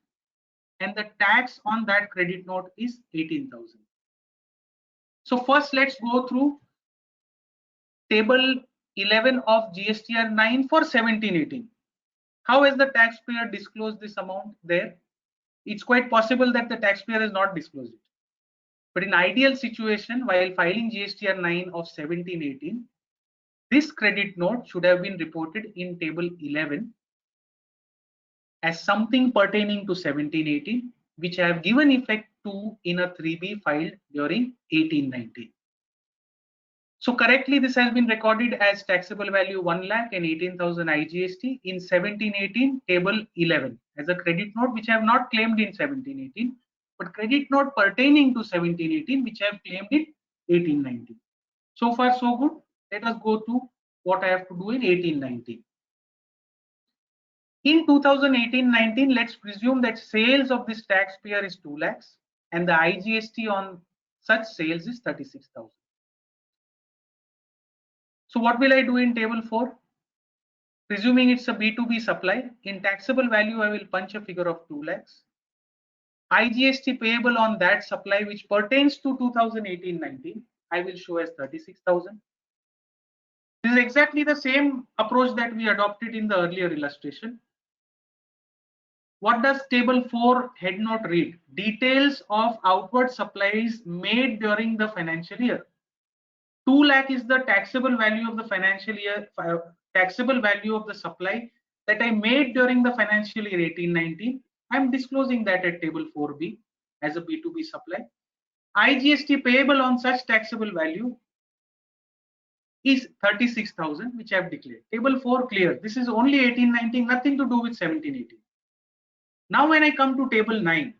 and the tax on that credit note is 18,000. So first let's go through table 11 of GSTR 9 for 17-18. How has the taxpayer disclosed this amount there? It's quite possible that the taxpayer has not disclosed it. But in ideal situation, while filing GSTR 9 of 17-18, this credit note should have been reported in table 11 as something pertaining to 17-18, which I have given effect to in a 3B filed during 18-19. So correctly, this has been recorded as taxable value 1 lakh and 18,000 IGST in 17-18 table 11 as a credit note which I have not claimed in 17-18, but credit note pertaining to 17-18 which I have claimed in 18-19. So far so good. Let us go to what I have to do in 18-19. In 2018-19, let's presume that sales of this taxpayer is 2 lakhs and the IGST on such sales is 36,000. So what will I do in table 4? Presuming it's a B2B supply, in taxable value, I will punch a figure of 2 lakhs. IGST payable on that supply which pertains to 2018-19, I will show as 36,000. This is exactly the same approach that we adopted in the earlier illustration. What does table 4 head note read? Details of outward supplies made during the financial year. 2 lakh is the taxable value of the financial year, taxable value of the supply that I made during the financial year 18-19. I'm disclosing that at table 4B as a B2B supply. IGST payable on such taxable value is 36,000, which I have declared. Table 4 clear. This is only 18-19, nothing to do with 17-18. Now when I come to table 9,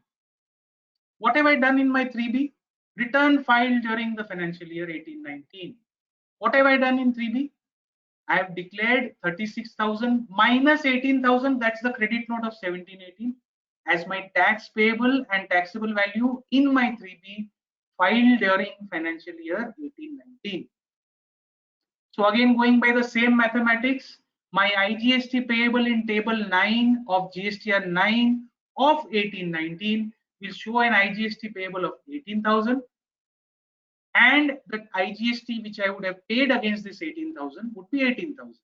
what have I done in my 3B? Return filed during the financial year 18-19. What have I done in 3B? I have declared 36,000 minus 18,000, that's the credit note of 17-18, as my tax payable and taxable value in my 3B filed during financial year 18-19. So again, going by the same mathematics, my IGST payable in table 9 of GSTR 9 of 18-19 will show an IGST payable of 18,000, and the IGST which I would have paid against this 18,000 would be 18,000.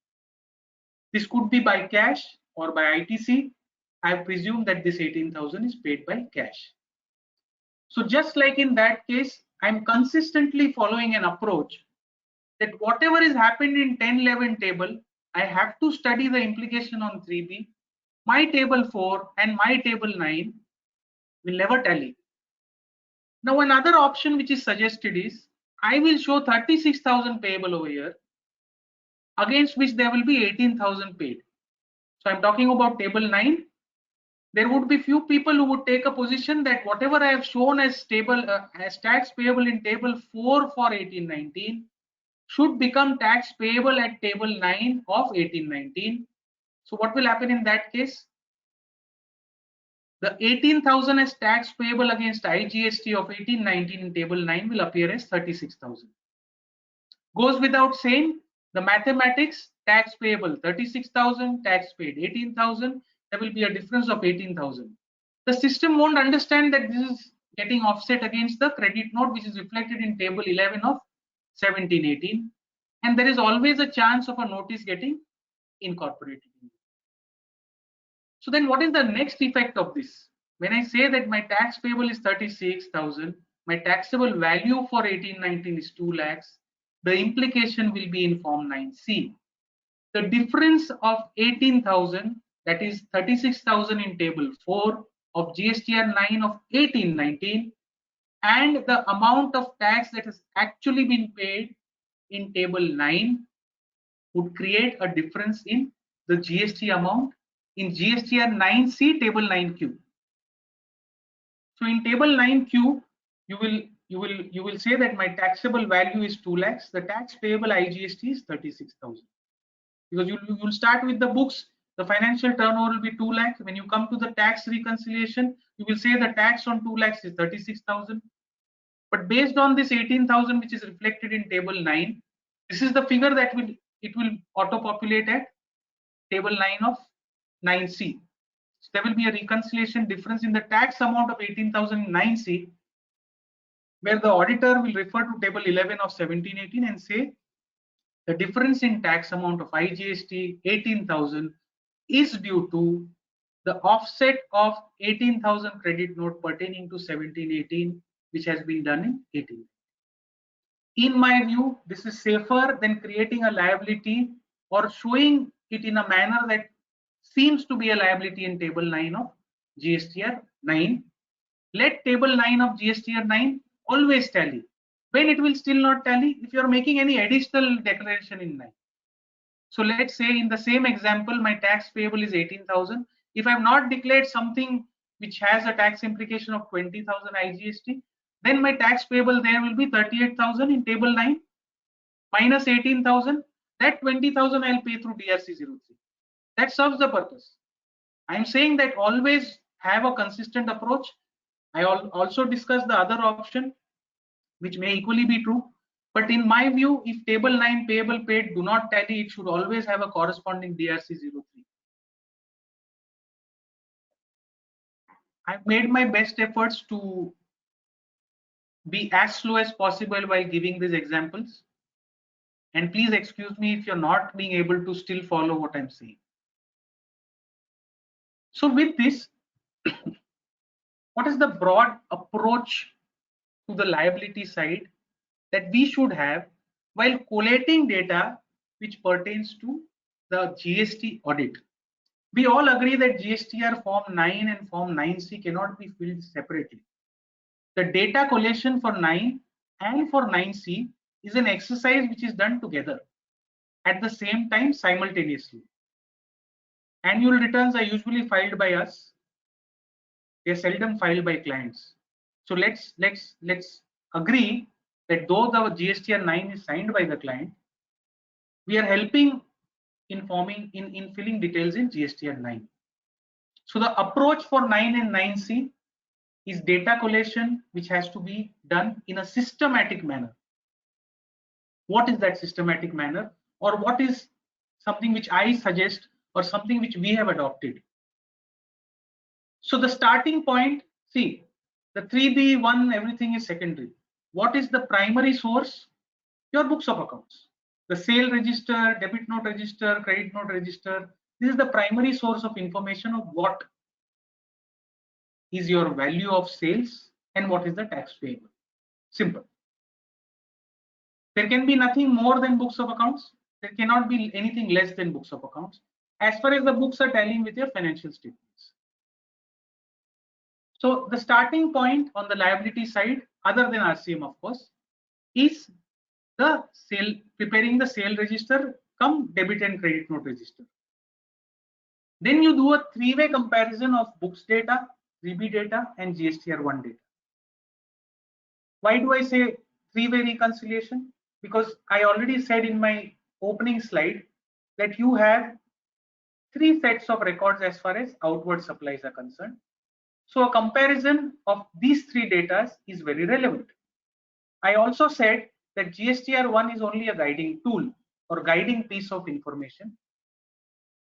This could be by cash or by ITC. I presume that this 18,000 is paid by cash. So just like in that case, I'm consistently following an approach that whatever is happened in 10-11 table, I have to study the implication on 3B. My table 4 and my table 9 will never tally. Now another option which is suggested is I will show 36,000 payable over here, against which there will be 18,000 paid. So I'm talking about table 9. There would be few people who would take a position that whatever I have shown as as tax payable in table 4 for 18-19 should become tax payable at table 9 of 18-19. So what will happen in that case? The 18,000 as tax payable against IGST of 18-19 in table 9 will appear as 36,000. Goes without saying, the mathematics, tax payable 36,000, tax paid 18,000, there will be a difference of 18,000. The system won't understand that this is getting offset against the credit note which is reflected in table 11 of 17-18, and there is always a chance of a notice getting incorporated. So then what is the next effect of this? When I say that my tax payable is 36,000, my taxable value for 18-19 is 2 lakhs, the implication will be in Form 9C. The difference of 18,000, that is 36,000 in table 4 of GSTR 9 of 1819, and the amount of tax that has actually been paid in table 9 would create a difference in the GST amount in GSTR 9C table 9Q. So in table 9Q, you will say that my taxable value is 2 lakhs. The tax payable IGST is 36,000. Because you'll start with the books, the financial turnover will be 2 lakhs. When you come to the tax reconciliation, you will say the tax on 2 lakhs is 36,000. But based on this 18,000, which is reflected in table 9, this is the figure that it will auto populate at table 9 of 9C. So there will be a reconciliation difference in the tax amount of 18,000 in 9C, where the auditor will refer to table 11 of 1718 and say the difference in tax amount of IGST 18,000 is due to the offset of 18,000 credit note pertaining to 1718, which has been done in 18. In my view, this is safer than creating a liability or showing it in a manner that seems to be a liability in table 9 of GSTR 9. Let table 9 of GSTR 9 always tally. When it will still not tally, if you are making any additional declaration in 9. So let's say in the same example, my tax payable is 18,000. If I have not declared something which has a tax implication of 20,000 IGST, then my tax payable there will be 38,000 in table 9 minus 18,000. That 20,000 I'll pay through DRC03. That serves the purpose. I'm saying that always have a consistent approach. I also discussed the other option, which may equally be true. But in my view, if table 9 payable paid do not tally, it should always have a corresponding DRC03. I've made my best efforts to be as slow as possible while giving these examples. And please excuse me if you're not being able to still follow what I'm saying. So with this, what is the broad approach to the liability side that we should have while collating data which pertains to the GST audit? We all agree that GSTR Form 9 and Form 9C cannot be filled separately. The data collation for 9 and for 9C is an exercise which is done together at the same time simultaneously. Annual returns are usually filed by us. They are seldom filed by clients. So let's agree that though the GSTR 9 is signed by the client, we are helping in filling details in GSTR 9. So the approach for 9 and 9C is data collation, which has to be done in a systematic manner. What is that systematic manner, or what is something which I suggest or something which we have adopted? So the starting point, see, the 3B1, everything is secondary. What is the primary source? Your books of accounts. The sale register, debit note register, credit note register. This is the primary source of information of what is your value of sales and what is the tax payable. Simple. There can be nothing more than books of accounts. There cannot be anything less than books of accounts as far as the books are tallying with your financial statements. So the starting point on the liability side, other than RCM of course, is the sale, preparing the sale register come debit and credit note register. Then you do a three-way comparison of books data, 3B data and GSTR1 data. Why do I say three-way reconciliation? Because I already said in my opening slide that you have 3 sets of records as far as outward supplies are concerned. So a comparison of these 3 data is very relevant. I also said that GSTR1 is only a guiding tool or guiding piece of information.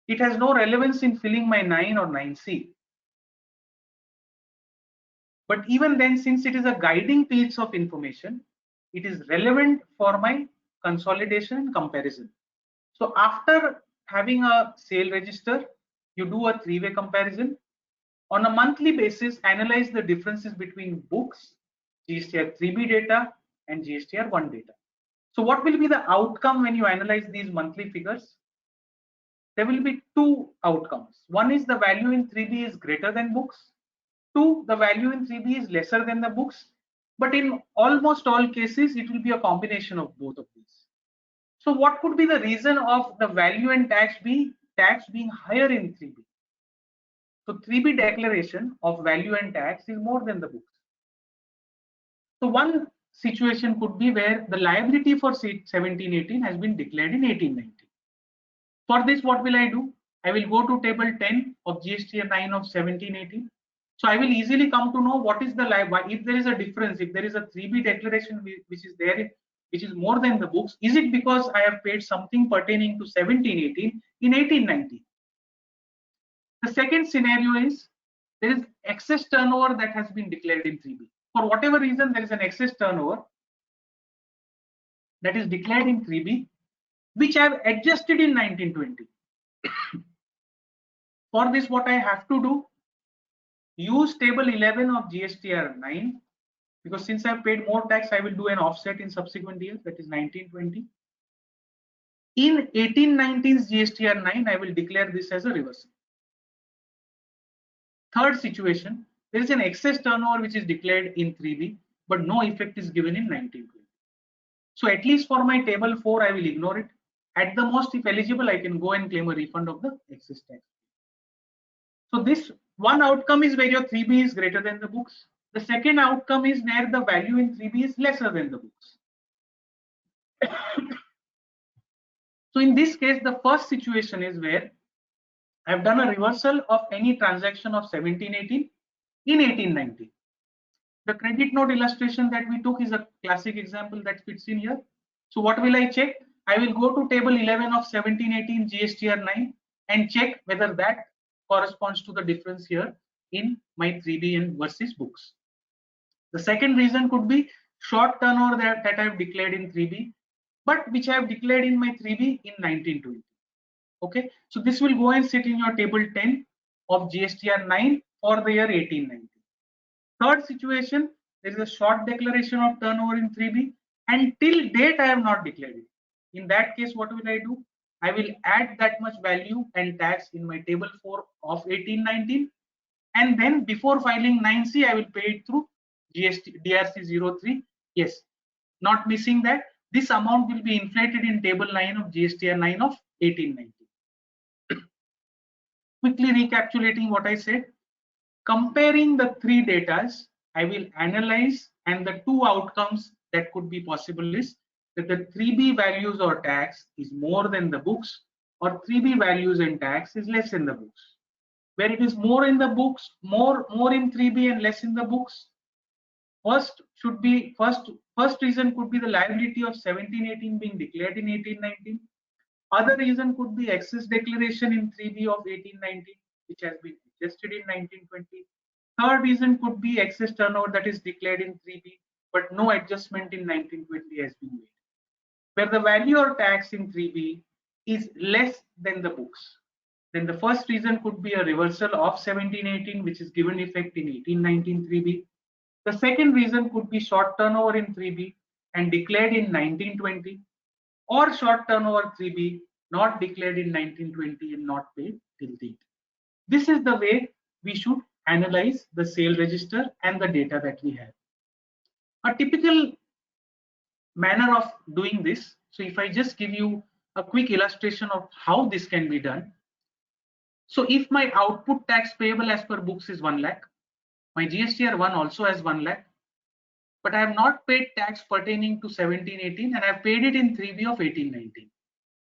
It has no relevance in filling my 9 or 9C. But even then, since it is a guiding piece of information, it is relevant for my consolidation and comparison. So after having a sale register, you do a three-way comparison. On a monthly basis, analyze the differences between books, GSTR 3B data and GSTR 1 data. So what will be the outcome when you analyze these monthly figures? There will be two outcomes. One is the value in 3B is greater than books. Two, the value in 3B is lesser than the books. But in almost all cases, it will be a combination of both of these. So what could be the reason of the value and tax being higher in 3B? So 3B declaration of value and tax is more than the books. So one situation could be where the liability for 1718 has been declared in 1819. For this, what will I do? I will go to table 10 of GSTR 9 of 1718. So I will easily come to know what is the liability. If there is a difference, if there is a 3B declaration which is there, which is more than the books, is it because I have paid something pertaining to 1718 in 1819? The second scenario is there is excess turnover that has been declared in 3B. For whatever reason, there is an excess turnover that is declared in 3B, which I have adjusted in 1920. For this, what I have to do, use table 11 of GSTR 9, because since I have paid more tax, I will do an offset in subsequent years, that is 1920. In 1819's GSTR 9, I will declare this as a reversal. Third situation, there is an excess turnover which is declared in 3B, but no effect is given in 1920. So at least for my table 4, I will ignore it. At the most, if eligible, I can go and claim a refund of the excess tax. So this one outcome is where your 3B is greater than the books. The second outcome is where the value in 3B is lesser than the books. So in this case, the first situation is where I have done a reversal of any transaction of 1718 in 1819. The credit note illustration that we took is a classic example that fits in here. So what will I check? I will go to table 11 of 1718 GSTR 9 and check whether that corresponds to the difference here in my 3B and versus books. The second reason could be short turnover that I have declared in 3B, but which I have declared in my 3B in 1920. Okay, so this will go and sit in your table 10 of GSTR 9 for the year 1890. Third situation, there is a short declaration of turnover in 3B, and till date I have not declared it. In that case, what will I do? I will add that much value and tax in my table 4 of 1819, and then before filing 9C, I will pay it through DRC 03. Yes, not missing that. This amount will be inflated in table 9 of GSTR 9 of 1890. Quickly recapitulating what I said, comparing the three datas, I will analyze, and the two outcomes that could be possible is that the 3B values or tax is more than the books, or 3B values and tax is less in the books. Where it is more in the books, more in 3B and less in the books, first reason could be the liability of 1718 being declared in 1819. Other reason could be excess declaration in 3B of 1819, which has been adjusted in 1920. Third reason could be excess turnover that is declared in 3B, but no adjustment in 1920 has been made. Where the value or tax in 3B is less than the books, then the first reason could be a reversal of 1718, which is given effect in 1819 3B. The second reason could be short turnover in 3B and declared in 1920, or short turnover 3B not declared in 1920 and not paid till date. This is the way we should analyze the sale register and the data that we have. A typical manner of doing this, so if I just give you a quick illustration of how this can be done. So if my output tax payable as per books is 1 lakh, my GSTR 1 also has 1 lakh, but I have not paid tax pertaining to 1718 and I have paid it in 3B of 1819.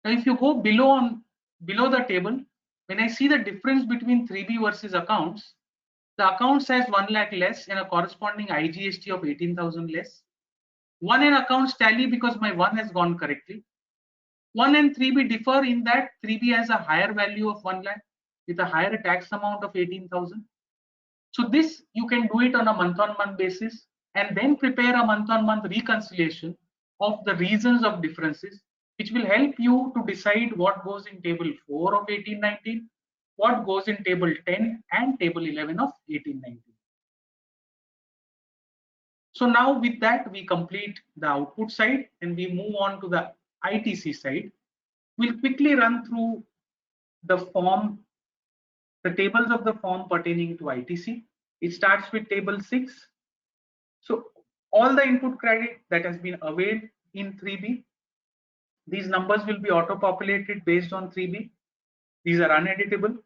Now if you go below the table, when I see the difference between 3B versus accounts, the accounts has 1 lakh less and a corresponding IGST of 18,000 less. 1 and accounts tally because my 1 has gone correctly. 1 and 3B differ in that 3B has a higher value of 1 lakh with a higher tax amount of 18,000. So this you can do it on a month-on-month basis and then prepare a month-on-month reconciliation of the reasons of differences, which will help you to decide what goes in table 4 of 1819, what goes in table 10 and table 11 of 1819. So now with that, we complete the output side and we move on to the ITC side. We'll quickly run through the form, the tables of the form pertaining to ITC. It starts with table 6. So all the input credit that has been availed in 3B, these numbers will be auto-populated based on 3B. These are uneditable.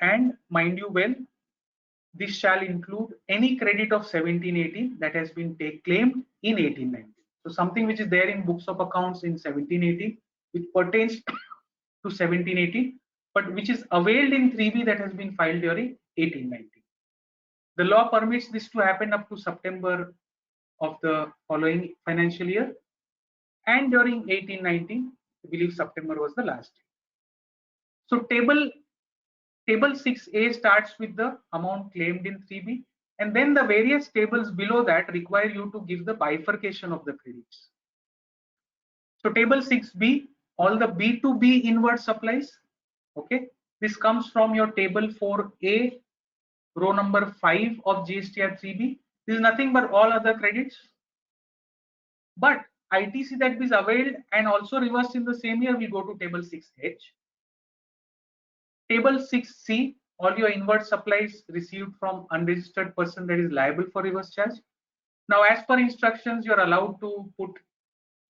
And mind you well, this shall include any credit of 1718 that has been claimed in 1819. So something which is there in books of accounts in 1718, which pertains to 1718, but which is availed in 3B that has been filed during 1819. The law permits this to happen up to September of the following financial year, and during 1819, I believe September was the last day. So table 6A starts with the amount claimed in 3B, and then the various tables below that require you to give the bifurcation of the credits. So table 6B, all the B2B inward supplies. Okay, this comes from your table 4A, row number 5 of GSTR 3B. This is nothing but all other credits. But ITC that is availed and also reversed in the same year, we go to table 6H. Table 6C, all your inward supplies received from unregistered person that is liable for reverse charge. Now, as per instructions, you're allowed to put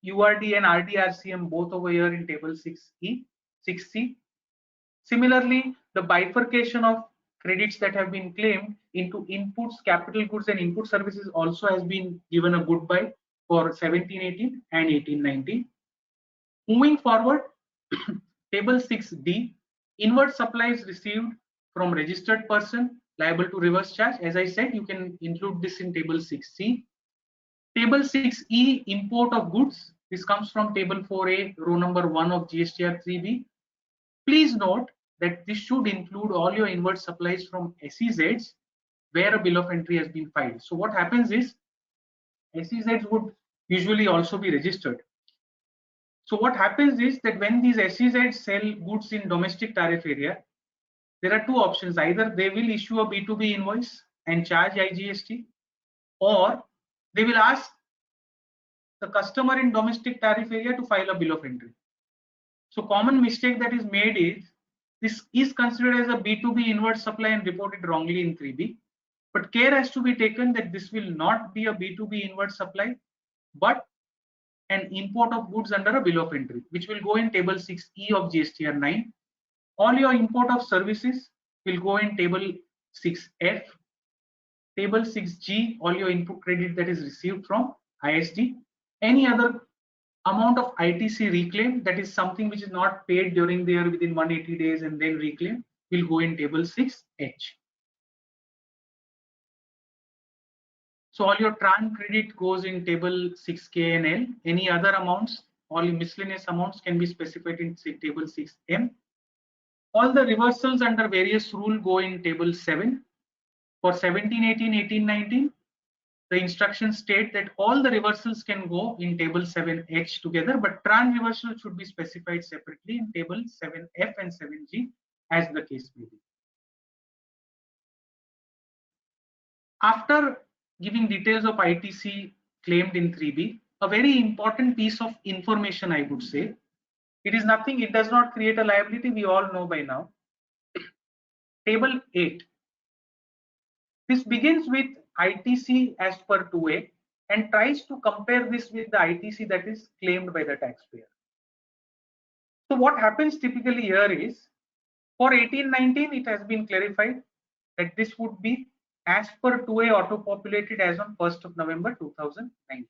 URD and RDRCM both over here in table 6C. Similarly, the bifurcation of credits that have been claimed into inputs, capital goods, and input services also has been given a goodbye for 1718 and 1819. Moving forward, table 6D, inward supplies received from registered person liable to reverse charge. As I said, you can include this in table 6C. Table 6E, import of goods. This comes from table 4A, row number 1 of GSTR 3B. Please note that this should include all your inward supplies from SEZs where a bill of entry has been filed. So what happens is SEZs would usually also be registered. So what happens is that when these SEZs sell goods in domestic tariff area, there are two options. Either they will issue a B2B invoice and charge IGST, or they will ask the customer in domestic tariff area to file a bill of entry. So common mistake that is made is this is considered as a B2B inward supply and reported wrongly in 3B. But care has to be taken that this will not be a B2B inward supply, but an import of goods under a bill of entry, which will go in table 6E of GSTR 9. All your import of services will go in table 6F. Table 6G, all your input credit that is received from ISD. Any other amount of ITC reclaim, that is something which is not paid during the year within 180 days and then reclaim, will go in table 6H. So all your tran credit goes in table 6K and L. Any other amounts, all miscellaneous amounts can be specified in table 6M. All the reversals under various rule go in table 7. For 1718, 1819, the instructions state that all the reversals can go in table 7H together, but tran reversal should be specified separately in table 7F and 7G as the case may be. After giving details of ITC claimed in 3B, a very important piece of information, I would say. It is nothing, it does not create a liability, we all know by now. Table 8. This begins with ITC as per 2A and tries to compare this with the ITC that is claimed by the taxpayer. So what happens typically here is, for 1819, it has been clarified that this would be as per 2A auto-populated as on 1st of November 2019.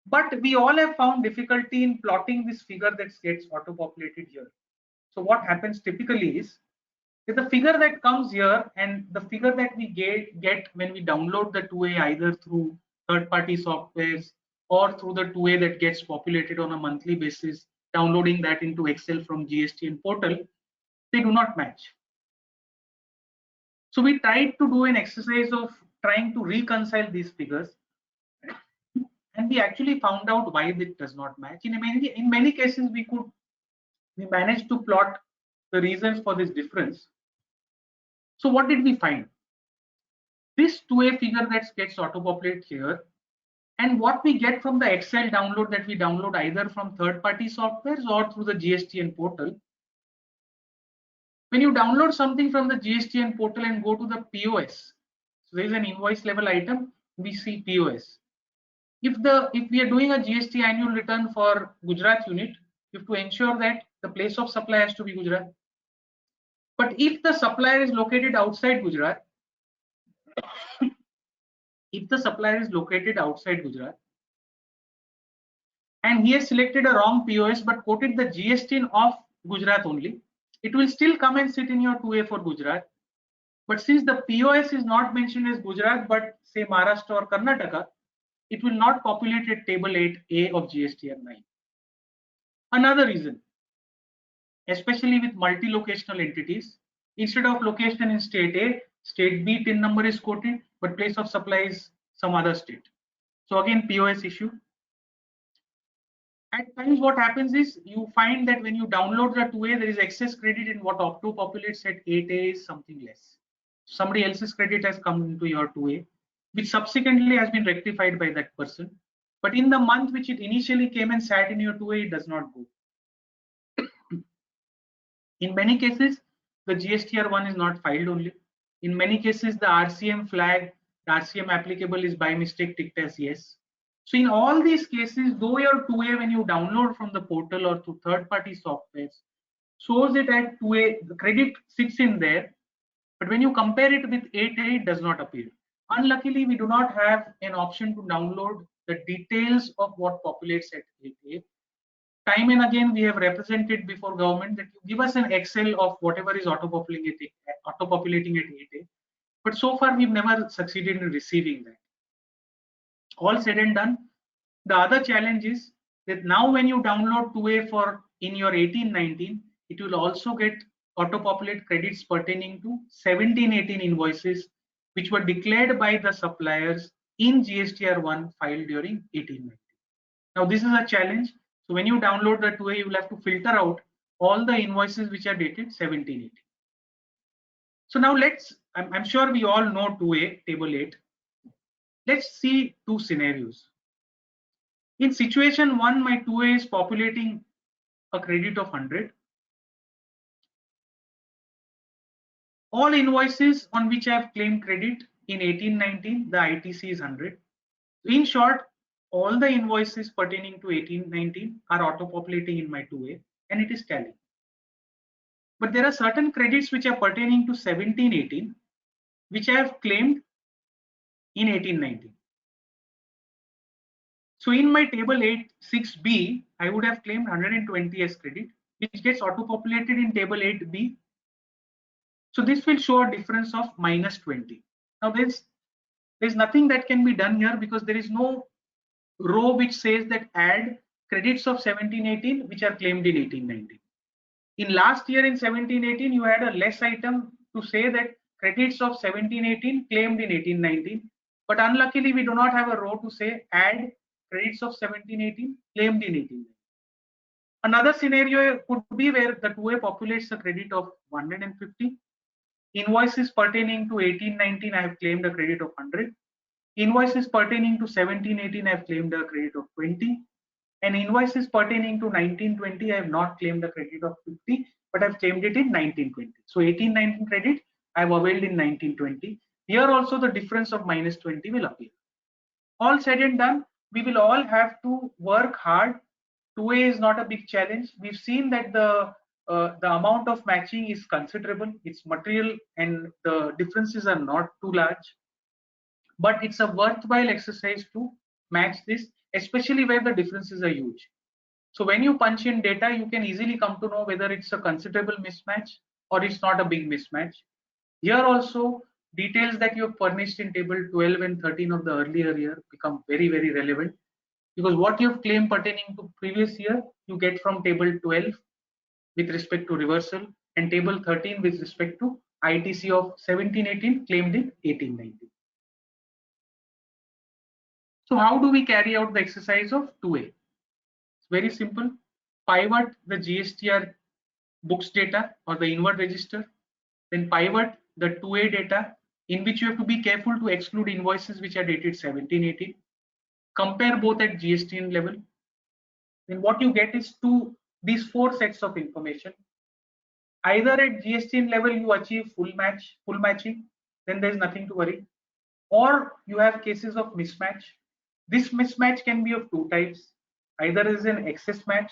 But we all have found difficulty in plotting this figure that gets auto-populated here. So what happens typically is that the figure that comes here and the figure that we get when we download the 2A either through third-party softwares or through the 2A that gets populated on a monthly basis, downloading that into Excel from GSTN portal, they do not match. So we tried to do an exercise of trying to reconcile these figures, and we actually found out why it does not match. In many cases, we managed to plot the reasons for this difference. So what did we find? this 2A figure that gets auto-populated here, and what we get from the Excel download that we download either from third-party softwares or through the GSTN portal. When you download something from the GSTN portal and go to the POS, so there is an invoice level item, we see POS. If we are doing a GST annual return for Gujarat unit, you have to ensure that the place of supply has to be Gujarat. But if the supplier is located outside Gujarat, and he has selected a wrong POS but quoted the GST of Gujarat only, it will still come and sit in your 2A for Gujarat. But since the POS is not mentioned as Gujarat but say Maharashtra or Karnataka, it will not populate at table 8A of GSTN 9. Another reason, especially with multi-locational entities, instead of location in state A, state B PIN number is quoted, but place of supply is some other state. So again, POS issue. At times what happens is you find that when you download the 2A, there is excess credit and what auto populates at 8A is something less. Somebody else's credit has come into your 2A, which subsequently has been rectified by that person. But in the month which it initially came and sat in your 2A, it does not go. In many cases, the GSTR1 is not filed only. In many cases, the RCM flag, the RCM applicable is by mistake ticked as yes. So in all these cases, though your 2A when you download from the portal or through third-party softwares, shows it at 2A, the credit sits in there, but when you compare it with 8A, it does not appear. Unluckily, we do not have an option to download the details of what populates at 8A. Time and again, we have represented before government that you give us an Excel of whatever is auto-populating at 8A. But so far, we've never succeeded in receiving that. All said and done, the other challenge is that now when you download 2A for in your 18-19, it will also get auto-populate credits pertaining to 17-18 invoices which were declared by the suppliers in GSTR1 filed during 18-19. Now this is a challenge. So when you download the 2A, you will have to filter out all the invoices which are dated 17-18. So now I'm sure we all know 2A, table 8. Let's see two scenarios. In situation 1, my 2A is populating a credit of 100. All invoices on which I have claimed credit in 18-19, the ITC is 100. In short, all the invoices pertaining to 18-19 are auto-populating in my 2A and it is tallying. But there are certain credits which are pertaining to 17-18 which I have claimed in 18-19. So in my table 8.6b, I would have claimed 120 as credit, which gets auto-populated in table 8b. So this will show a difference of -20. Now there's nothing that can be done here because there is no row which says that add credits of 17-18 which are claimed in 18-19. In last year in 17-18, you had a less item to say that credits of 17-18 claimed in 18-19. But unluckily, we do not have a row to say add credits of 17-18 claimed in 18-19. Another scenario could be where the 2A populates a credit of 150. Invoices pertaining to 18-19, I have claimed a credit of 100. Invoices pertaining to 17-18, I have claimed a credit of 20. And invoices pertaining to 19-20, I have not claimed a credit of 50, but I've claimed it in 19-20. So 18-19 credit, I have availed in 19-20. Here also the difference of -20 will appear. All said and done, we will all have to work hard. 2A is not a big challenge. We've seen that the amount of matching is considerable. It's material and the differences are not too large. But it's a worthwhile exercise to match this, especially where the differences are huge. So when you punch in data, you can easily come to know whether it's a considerable mismatch or it's not a big mismatch. Here also, details that you have furnished in table 12 and 13 of the earlier year become very, very relevant, because what you have claimed pertaining to previous year, you get from table 12 with respect to reversal and table 13 with respect to ITC of 17-18 claimed in 18-19. So how do we carry out the exercise of 2A? It's very simple. Pivot the GSTR books data or the invert register, then pivot the 2A data in which you have to be careful to exclude invoices which are dated 17-18. Compare both at GSTN level. Then what you get is these 4 sets of information. Either at GSTN level you achieve full matching, then there is nothing to worry, or you have cases of mismatch. This mismatch can be of 2 types. Either there is an excess match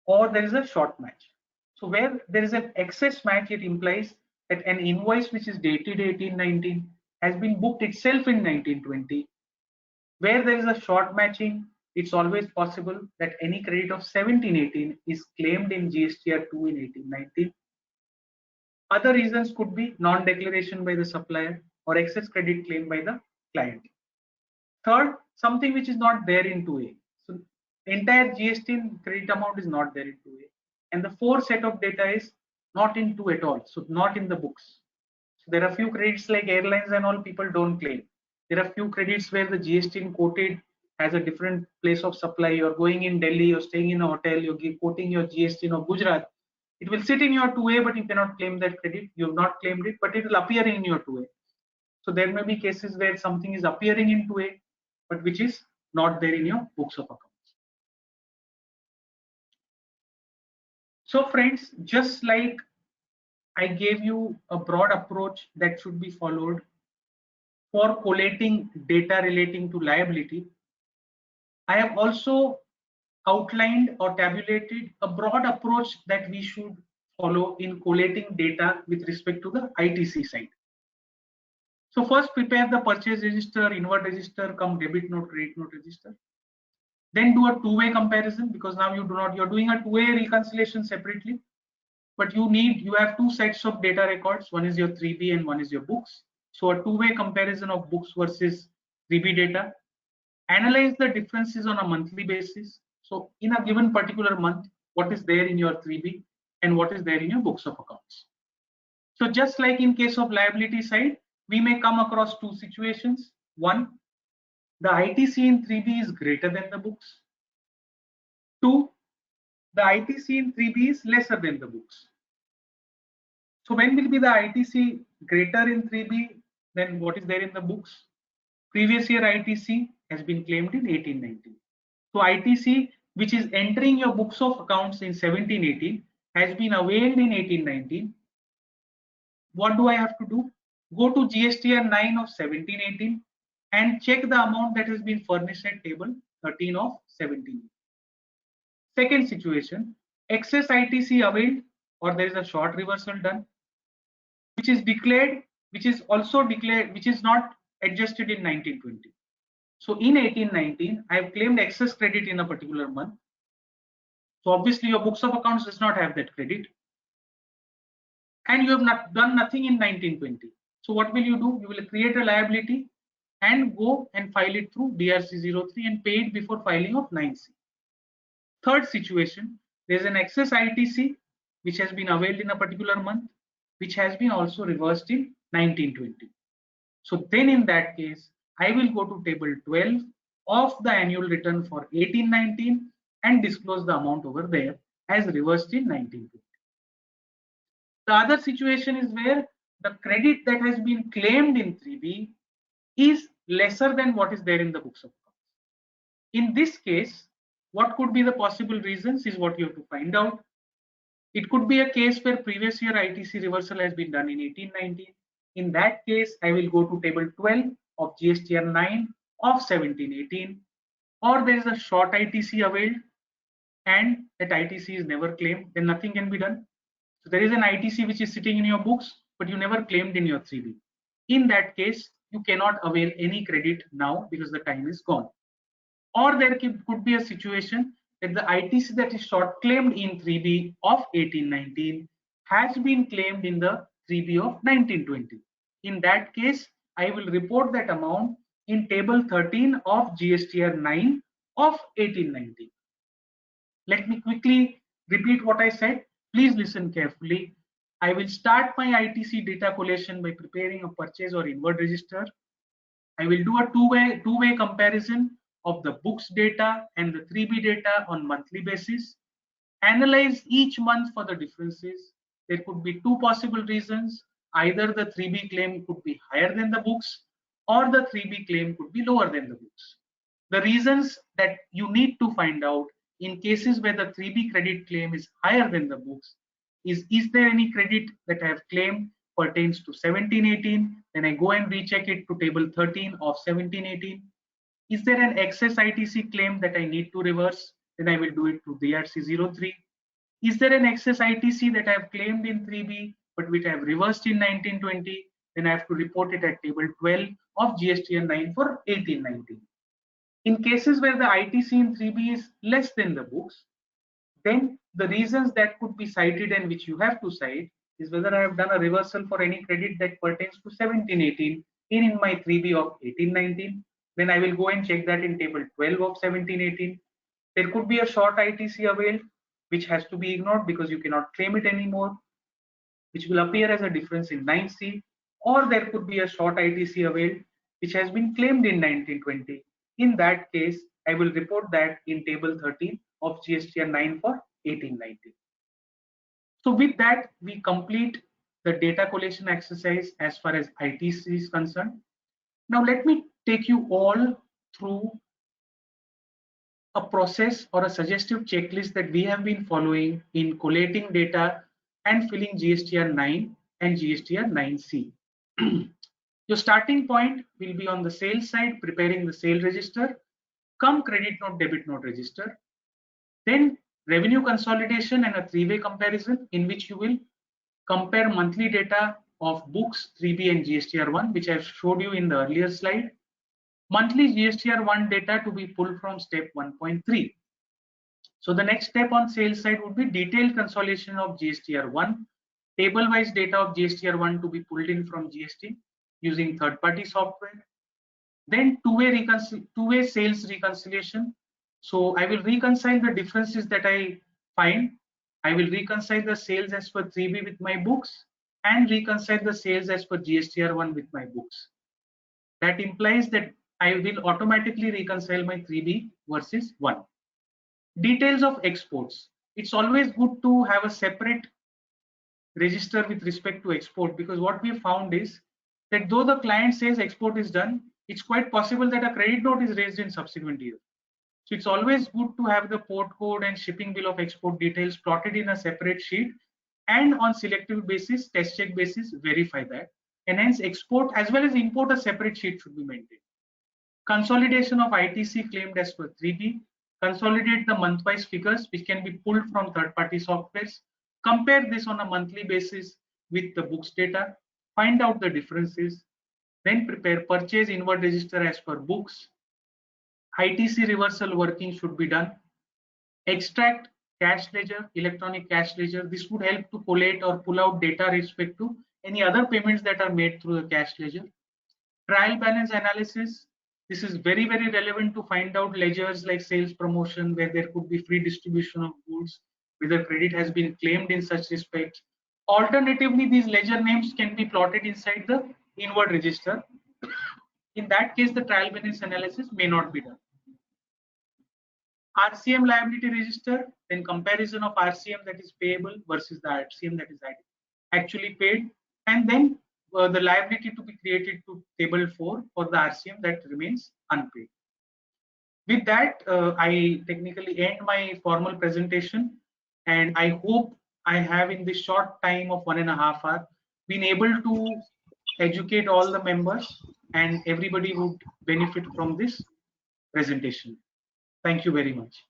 or there is a short match. So where there is an excess match, it implies that an invoice which is dated 18-19 has been booked itself in 19-20. Where there is a short matching, it's always possible that any credit of 17-18 is claimed in GSTR 2 in 18-19. Other reasons could be non-declaration by the supplier or excess credit claim by the client. Third, something which is not there in 2A. So entire GST credit amount is not there in 2A. And the 4 set of data is not in 2 at all. So not in the books. So there are few credits like airlines and all people don't claim. There are few credits where the GST quoted has a different place of supply. You're going in Delhi, you're staying in a hotel, you're quoting your GST of Gujarat. It will sit in your 2A, but you cannot claim that credit. You have not claimed it, but it will appear in your 2A. So there may be cases where something is appearing in 2A, but which is not there in your books of accounts. So friends, just like I gave you a broad approach that should be followed for collating data relating to liability, I have also outlined or tabulated a broad approach that we should follow in collating data with respect to the ITC side. So first prepare the purchase register, inward register, come debit note, credit note register. Then do a 2-way comparison, because now you're doing a 2-way reconciliation separately, but you have 2 sets of data records. One is your 3B and one is your books. So a 2-way comparison of books versus 3B data. Analyze the differences on a monthly basis. So in a given particular month, what is there in your 3B and what is there in your books of accounts. So just like in case of liability side, we may come across 2 situations. One, the ITC in 3B is greater than the books. 2, the ITC in 3B is lesser than the books. So when will be the ITC greater in 3B than what is there in the books? Previous year ITC has been claimed in 18-19. So ITC which is entering your books of accounts in 17-18 has been availed in 18-19. What do I have to do? Go to GSTR 9 of 17-18 and check the amount that has been furnished at table 13 of 17. Second situation, excess ITC availed or there is a short reversal done, which is declared, which is also declared, which is not adjusted in 19-20. So in 18-19, I have claimed excess credit in a particular month. So obviously your books of accounts does not have that credit. And you have not done nothing in 19-20. So what will you do? You will create a liability and go and file it through DRC 03 and pay it before filing of 9C. Third situation, there is an excess ITC which has been availed in a particular month, which has been also reversed in 19-20. So then in that case, I will go to table 12 of the annual return for 18-19 and disclose the amount over there as reversed in 19-20. The other situation is where the credit that has been claimed in 3B is lesser than what is there in the books of accounts. In this case, what could be the possible reasons is what you have to find out. It could be a case where previous year ITC reversal has been done in 18-19. In that case, I will go to table 12 of GSTR 9 of 17-18, or there is a short ITC availed and that ITC is never claimed, then nothing can be done. So there is an ITC which is sitting in your books, but you never claimed in your 3B. In that case, you cannot avail any credit now because the time is gone. Or there could be a situation that the ITC that is short claimed in 3B of 18-19 has been claimed in the 3B of 19-20. In that case, I will report that amount in table 13 of GSTR 9 of 18-19. Let me quickly repeat what I said. Please listen carefully. I will start my ITC data collation by preparing a purchase or inward register. I will do a two-way comparison of the books data and the 3B data on monthly basis. Analyze each month for the differences. There could be 2 possible reasons. either the 3B claim could be higher than the books or the 3B claim could be lower than the books. The reasons that you need to find out in cases where the 3B credit claim is higher than the books is there any credit that I have claimed pertains to 1718? Then I go and recheck it to table 13 of 1718. Is there an excess ITC claim that I need to reverse? Then I will do it to DRC 03. Is there an excess ITC that I have claimed in 3B but which I have reversed in 1920? Then I have to report it at table 12 of GSTN 9 for 1819. In cases where the ITC in 3B is less than the books, then the reasons that could be cited and which you have to cite is whether I have done a reversal for any credit that pertains to 1718 in my 3B of 1819. Then I will go and check that in table 12 of 1718. There could be a short ITC availed, which has to be ignored because you cannot claim it anymore, which will appear as a difference in 9C, or there could be a short ITC availed, which has been claimed in 1920. In that case, I will report that in table 13 of GSTN 9 for 1819. So with that, we complete the data collation exercise as far as ITC is concerned. Now let me take you all through a process or a suggestive checklist that we have been following in collating data and filling GSTN 9 and GSTN 9C. Your starting point will be on the sales side, preparing the sale register, come credit note, debit note register, then revenue consolidation and a three-way comparison in which you will compare monthly data of books 3B and GSTR1, which I showed you in the earlier slide. Monthly GSTR1 data to be pulled from step 1.3. So the next step on sales side would be detailed consolidation of GSTR1, table-wise data of GSTR1 to be pulled in from GST using third-party software. Then two-way sales reconciliation. So I will reconcile the differences that I find. I will reconcile the sales as per 3B with my books and reconcile the sales as per GSTR1 with my books. That implies that I will automatically reconcile my 3B versus 1. Details of exports. It's always good to have a separate register with respect to export, because what we found is that though the client says export is done, it's quite possible that a credit note is raised in subsequent year. So it's always good to have the port code and shipping bill of export details plotted in a separate sheet, and on selective basis, test check basis, verify that. And hence export as well as import a separate sheet should be maintained. Consolidation of ITC claimed as per 3B. Consolidate the month-wise figures which can be pulled from third-party softwares. Compare this on a monthly basis with the books data. Find out the differences. Then prepare purchase inward register as per books. ITC reversal working should be done. Extract cash ledger, electronic cash ledger. This would help to collate or pull out data respect to any other payments that are made through the cash ledger. Trial balance analysis. This is very, very relevant to find out ledgers like sales promotion, where there could be free distribution of goods, whether credit has been claimed in such respect. Alternatively, these ledger names can be plotted inside the inward register. In that case, the trial balance analysis may not be done. RCM liability register, then comparison of RCM that is payable versus the RCM that is actually paid, and then the liability to be created to table 4 for the RCM that remains unpaid. With that, I technically end my formal presentation, and I hope I have in this short time of 1.5 hours been able to educate all the members, and everybody would benefit from this presentation. Thank you very much.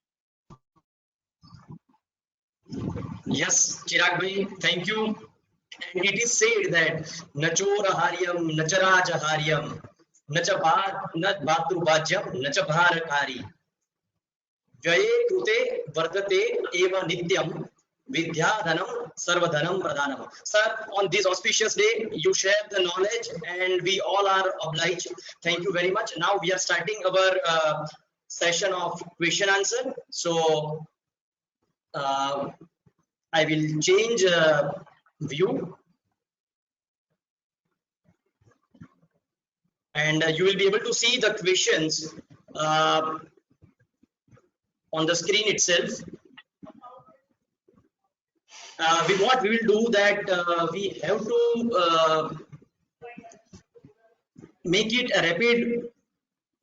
Yes, Chirag bhai, thank you. And it is said that Nachora Haryam, Nacharaja Haryam, Nachabhatrubhajyam, Nachabharakari. Vyaye Krute Vardate Eva Nityam Vidyadhanam Sarvadhanam Pradhanam. Sir, on this auspicious day, you shared the knowledge and we all are obliged. Thank you very much. Now we are starting our session of question answer. So I will change view, and you will be able to see the questions on the screen itself. with what we will do that we have to make it a rapid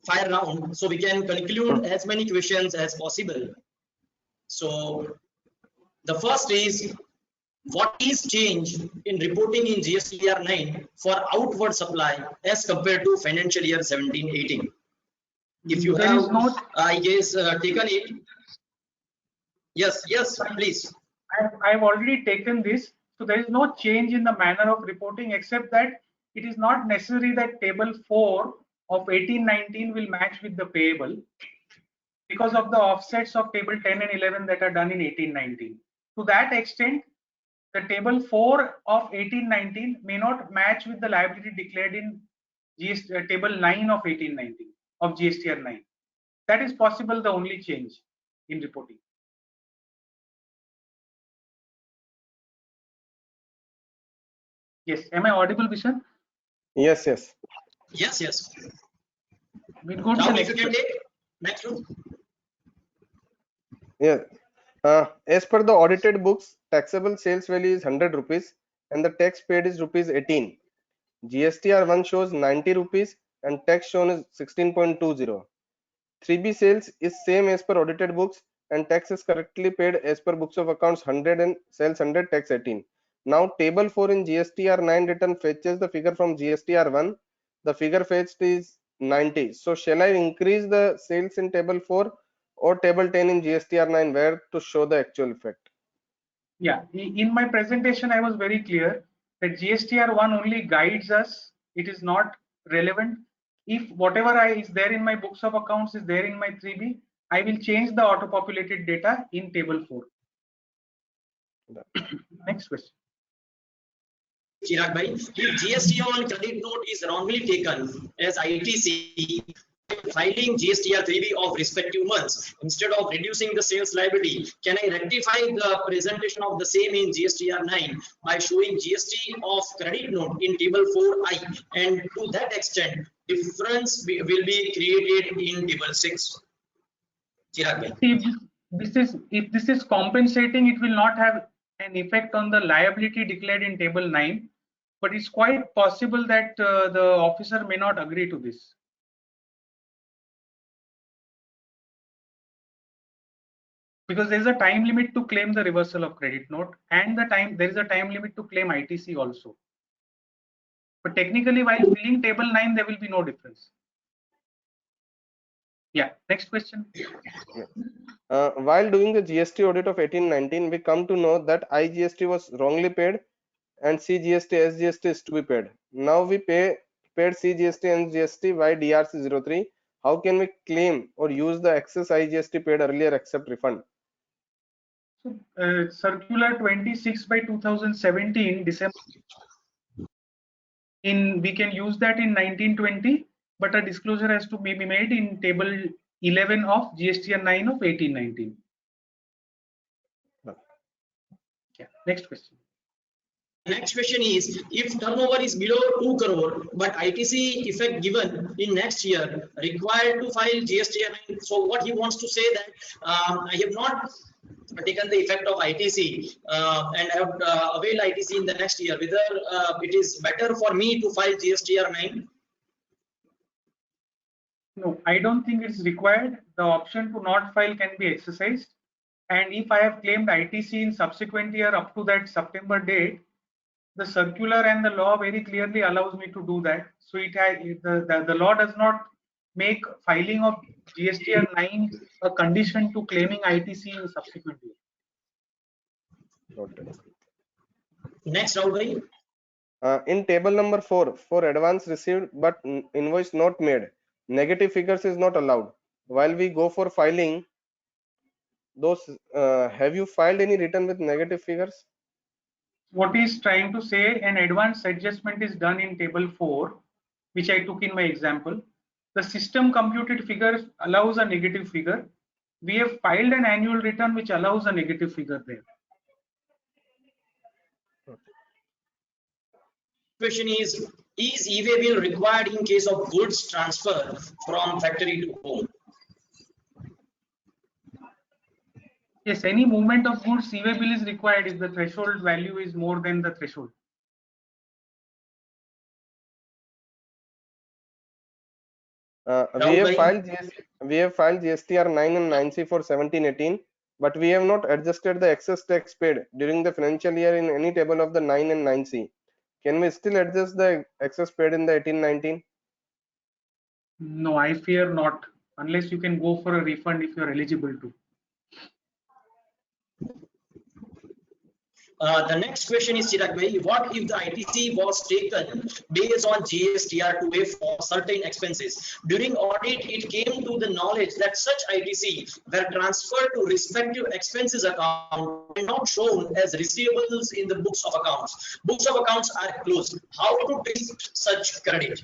fire round so we can conclude as many questions as possible. So the first is, what is change in reporting in GSTR 9 for outward supply as compared to financial year 17-18? If you There is have, no, I guess, taken it. Yes, please. I've already taken this. So there is no change in the manner of reporting, except that it is not necessary that table 4 of 18-19 will match with the payable because of the offsets of table 10 and 11 that are done in 18-19. To that extent, the table 4 of 18-19 may not match with the liability declared in table 9 of 18-19 of GSTR 9. That is possible, the only change in reporting. Yes, am I audible, Bishan? Yes, yes. Yes. We'll go to Now, the if next you can question. take next one. Yeah. As per the audited books, taxable sales value is 100 rupees and the tax paid is rupees 18. GSTR 1 shows 90 rupees and tax shown is 16.20. 3B sales is same as per audited books and tax is correctly paid as per books of accounts 100 and sales 100, tax 18. Now table 4 in GSTR 9 return fetches the figure from GSTR 1. The figure fetched is 90. So shall I increase the sales in table 4 or table 10 in GSTR 9 where to show the actual effect? Yeah, in my presentation, I was very clear that GSTR 1 only guides us. It is not relevant. If whatever is there in my books of accounts is there in my 3B, I will change the auto-populated data in table 4. Next question. Chirag bhai, if GST on credit note is wrongly taken as ITC, filing GSTR 3B of respective months instead of reducing the sales liability, can I rectify the presentation of the same in GSTR 9 by showing GST of credit note in table 4I, and to that extent difference will be created in table 6? Chirag bhai. If this is compensating, it will not have an effect on the liability declared in table 9, but it's quite possible that the officer may not agree to this. Because there is a time limit to claim the reversal of credit note, and there is a time limit to claim ITC also. But technically, while filling table 9, there will be no difference. Yeah, next question. While doing the GST audit of 18-19, we come to know that IGST was wrongly paid and CGST, SGST is to be paid. Now we paid CGST and GST by DRC 03. How can we claim or use the excess IGST paid earlier except refund? So, circular 26 by 2017 December. We can use that in 1920, but a disclosure has to be made in table 11 of GSTR 9 of 18-19. Yeah, next question. Next question is, if turnover is below 2 crore but ITC effect given in next year, required to file GSTR. So what he wants to say that I have not taken the effect of ITC and have availed ITC in the next year, whether it is better for me to file GSTR 9? No, I don't think it's required. The option to not file can be exercised, and if I have claimed ITC in subsequent year up to that September date, the circular and the law very clearly allows me to do that. So the law does not make filing of GSTR 9 a condition to claiming ITC in subsequent year. Next, Rahul bhai. In table number 4, for advance received but invoice not made, negative figures is not allowed. While we go for filing, those have you filed any return with negative figures? What is trying to say, an advance adjustment is done in table 4, which I took in my example. The system computed figure allows a negative figure. We have filed an annual return which allows a negative figure there. Question is e-way bill required in case of goods transfer from factory to home? Yes, any movement of goods e-way bill is required if the threshold value is more than the threshold. We have filed GSTR 9 and 9C for 17-18, but we have not adjusted the excess tax paid during the financial year in any table of the 9 and 9C. Can we still adjust the excess paid in the 18-19? No, I fear not, unless you can go for a refund if you're eligible to. The next question is, Chirag bhai, what if the ITC was taken based on GSTR to pay for certain expenses? During audit, it came to the knowledge that such ITC were transferred to respective expenses account and not shown as receivables in the books of accounts. Books of accounts are closed. How to take such credit?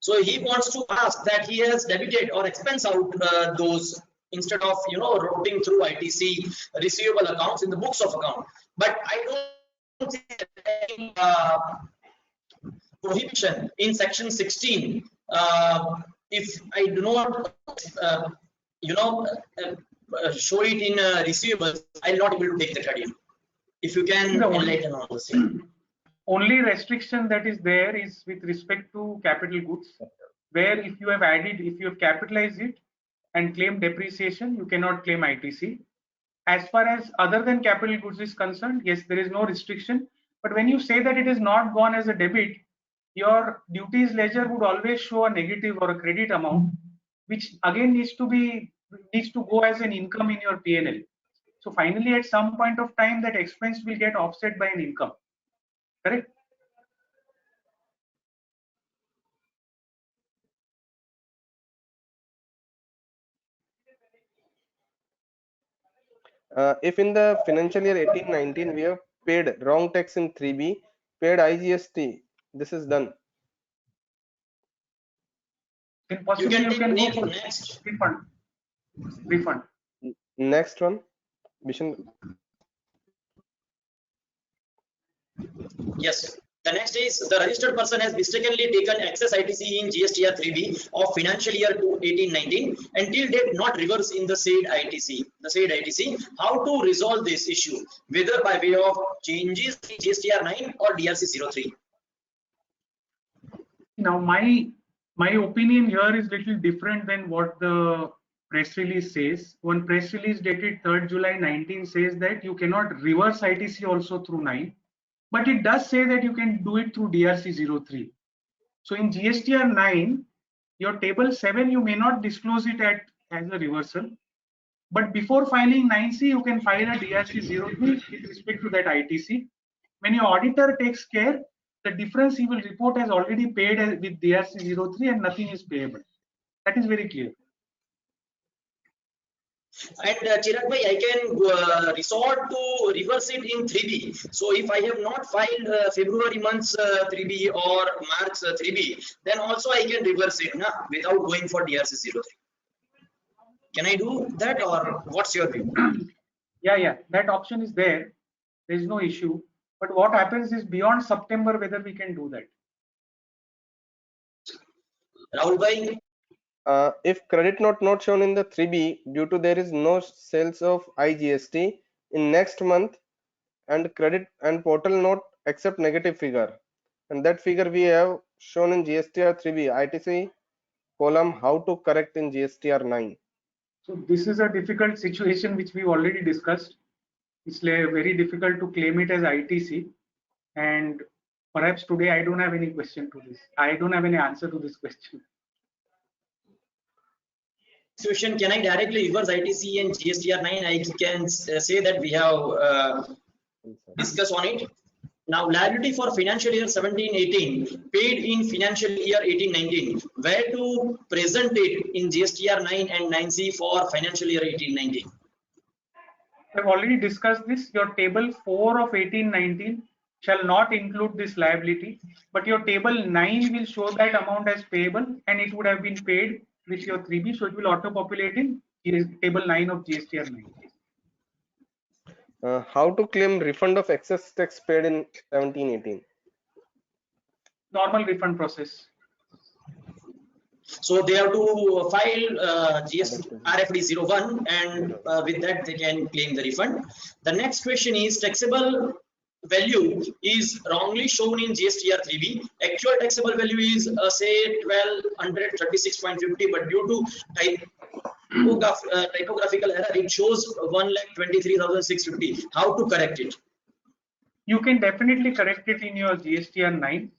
So he wants to ask that he has debited or expense out those instead of routing through ITC receivable accounts in the books of account. But I don't think any prohibition in section 16. If I do not show it in receivables, I'll not be able to take the credit. If you can enlighten on the same. Only restriction that is there is with respect to capital goods, where if you have capitalized it and claimed depreciation, you cannot claim ITC. As far as other than capital goods is concerned, yes, there is no restriction. But when you say that it is not gone as a debit, your duties ledger would always show a negative or a credit amount, which again needs to go as an income in your P&L. So finally, at some point of time, that expense will get offset by an income. Correct? If in the financial year 18-19 we have paid wrong tax in 3B, paid IGST, this is done. Then possibly you can go for next refund. Next one, Bishan. Yes. The next is the registered person has mistakenly taken excess ITC in GSTR 3B of financial year 18-19 until date not reversed in the said ITC. How to resolve this issue, whether by way of changes in GSTR 9 or DRC 03? Now my opinion here is little different than what the press release says. One press release dated 3rd July 19 says that you cannot reverse ITC also through 9. But it does say that you can do it through DRC 03. So in GSTR 9, your table 7, you may not disclose it as a reversal. But before filing 9C, you can file a DRC 03 with respect to that ITC. When your auditor takes care, the difference he will report as already paid with DRC 03 and nothing is payable. That is very clear. And Chirag bhai, I can resort to reverse it in 3B. So if I have not filed February month's 3B or March 3B, then also I can reverse it without going for DRC 03. Can I do that, or what's your view? Yeah, that option is there. There is no issue. But what happens is beyond September, whether we can do that. Rahul bhai? If credit note not shown in the 3B due to there is no sales of IGST in next month, and credit and portal note accept negative figure, and that figure we have shown in GSTR 3B ITC column, how to correct in GSTR 9? So this is a difficult situation which we've already discussed. It's very difficult to claim it as ITC, and perhaps today I don't have any question to this. I don't have any answer to this question. Question: can I directly reverse ITC and GSTR 9? I can say that we have discussed on it. Now, liability for financial year 17-18 paid in financial year 18-19. Where to present it in GSTR 9 and 9C for financial year 18-19? I've already discussed this. Your table 4 of 18-19 shall not include this liability, but your table 9 will show that amount as payable, and it would have been paid with your 3B, so it will auto-populate in table 9 of GSTR 9. How to claim refund of excess tax paid in 17-18? Normal refund process. So they have to file RFD 01, and with that they can claim the refund. The next question is taxable value is wrongly shown in GSTR 3B. Actual taxable value is say 1236.50, but due to typographical error it shows 1,23,650. How to correct it? You can definitely correct it in your GSTR 9.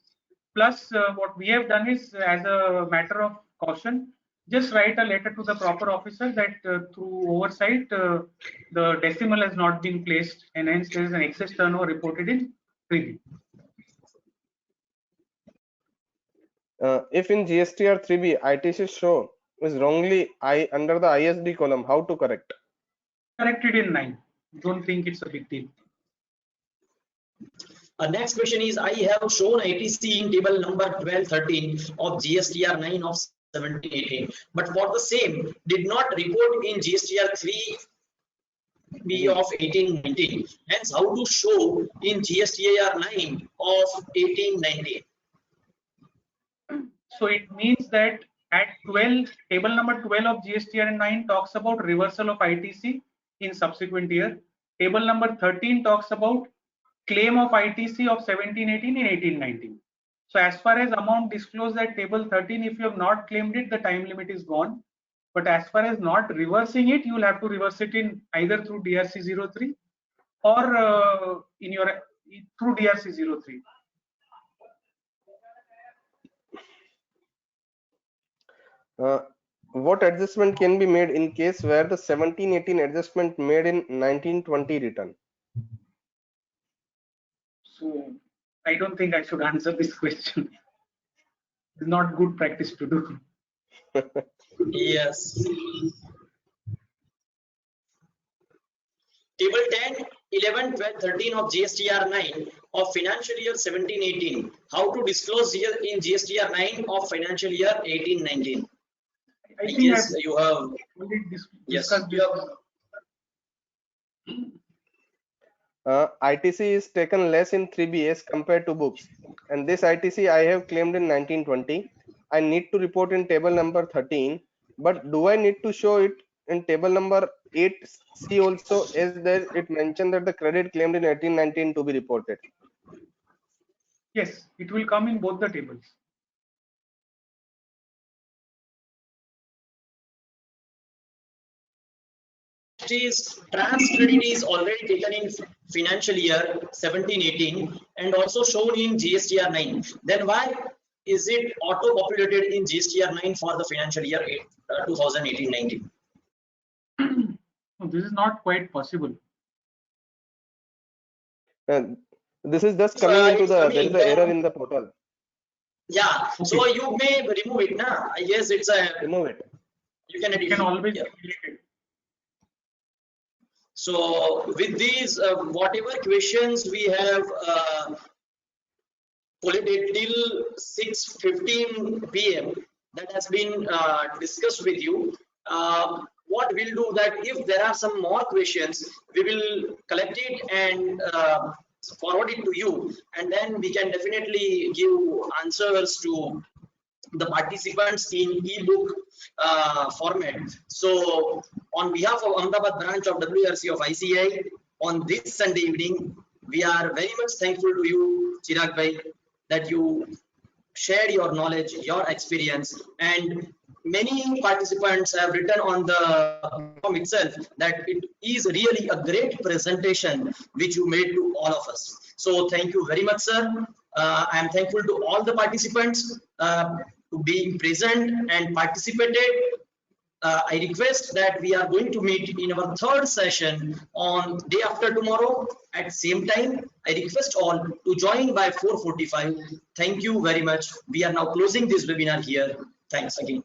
Plus, what we have done is, as a matter of caution, just write a letter to the proper officer that through oversight, the decimal has not been placed, and hence there is an excess turnover reported in 3B. If in GSTR 3B ITC show is wrongly under the ISD column, how to correct? Correct it in 9. Don't think it's a big deal. Next question is, I have shown ITC in table number 1213 of GSTR 9 of 1718, but for the same did not report in GSTR 3B of 1819. Hence, how to show in GSTR 9 of 1819? So it means that at 12, table number 12 of GSTR 9 talks about reversal of ITC in subsequent year. Table number 13 talks about claim of ITC of 1718 in 1819. So as far as amount disclosed at table 13, if you have not claimed it, the time limit is gone. But as far as not reversing it, you will have to reverse it in either through DRC 03 or through DRC 03. What adjustment can be made in case where the 1718 adjustment made in 1920 return? So I don't think I should answer this question. It's not good practice to do. Yes. Table 10, 11, 12, 13 of GSTR 9 of financial year 1718. How to disclose here in GSTR 9 of financial year 1819? I think Yes, you have. Yes, you have. ITC is taken less in 3B as compared to books, and this ITC I have claimed in 1920. I need to report in table number 13, but do I need to show it in table number 8C also, as there it mentioned that the credit claimed in 1819 to be reported? Yes, it will come in both the tables. Trans credit is already taken in financial year 1718 and also shown in GSTR 9. Then why is it auto populated in GSTR 9 for the financial year 2018-19? No, this is not quite possible. This is just coming into the, there is an error in the portal. Yeah, okay. So you may remove it now. Yes, it's a remove it. You can edit. You can always yeah. delete it. So with these whatever questions we have collated till 6:15 p.m. that has been discussed with you. What we'll do that if there are some more questions, we will collect it and forward it to you, and then we can definitely give answers to the participants in ebook format. So on behalf of Ahmedabad branch of WRC of ICAI, on this Sunday evening, we are very much thankful to you, Chirag bhai, that you shared your knowledge, your experience, and many participants have written on the form itself that it is really a great presentation which you made to all of us. So thank you very much, sir. I am thankful to all the participants to being present and participated. I request that we are going to meet in our third session on day after tomorrow at same time. I request all to join by 4:45. Thank you very much. We are now closing this webinar here. Thanks again.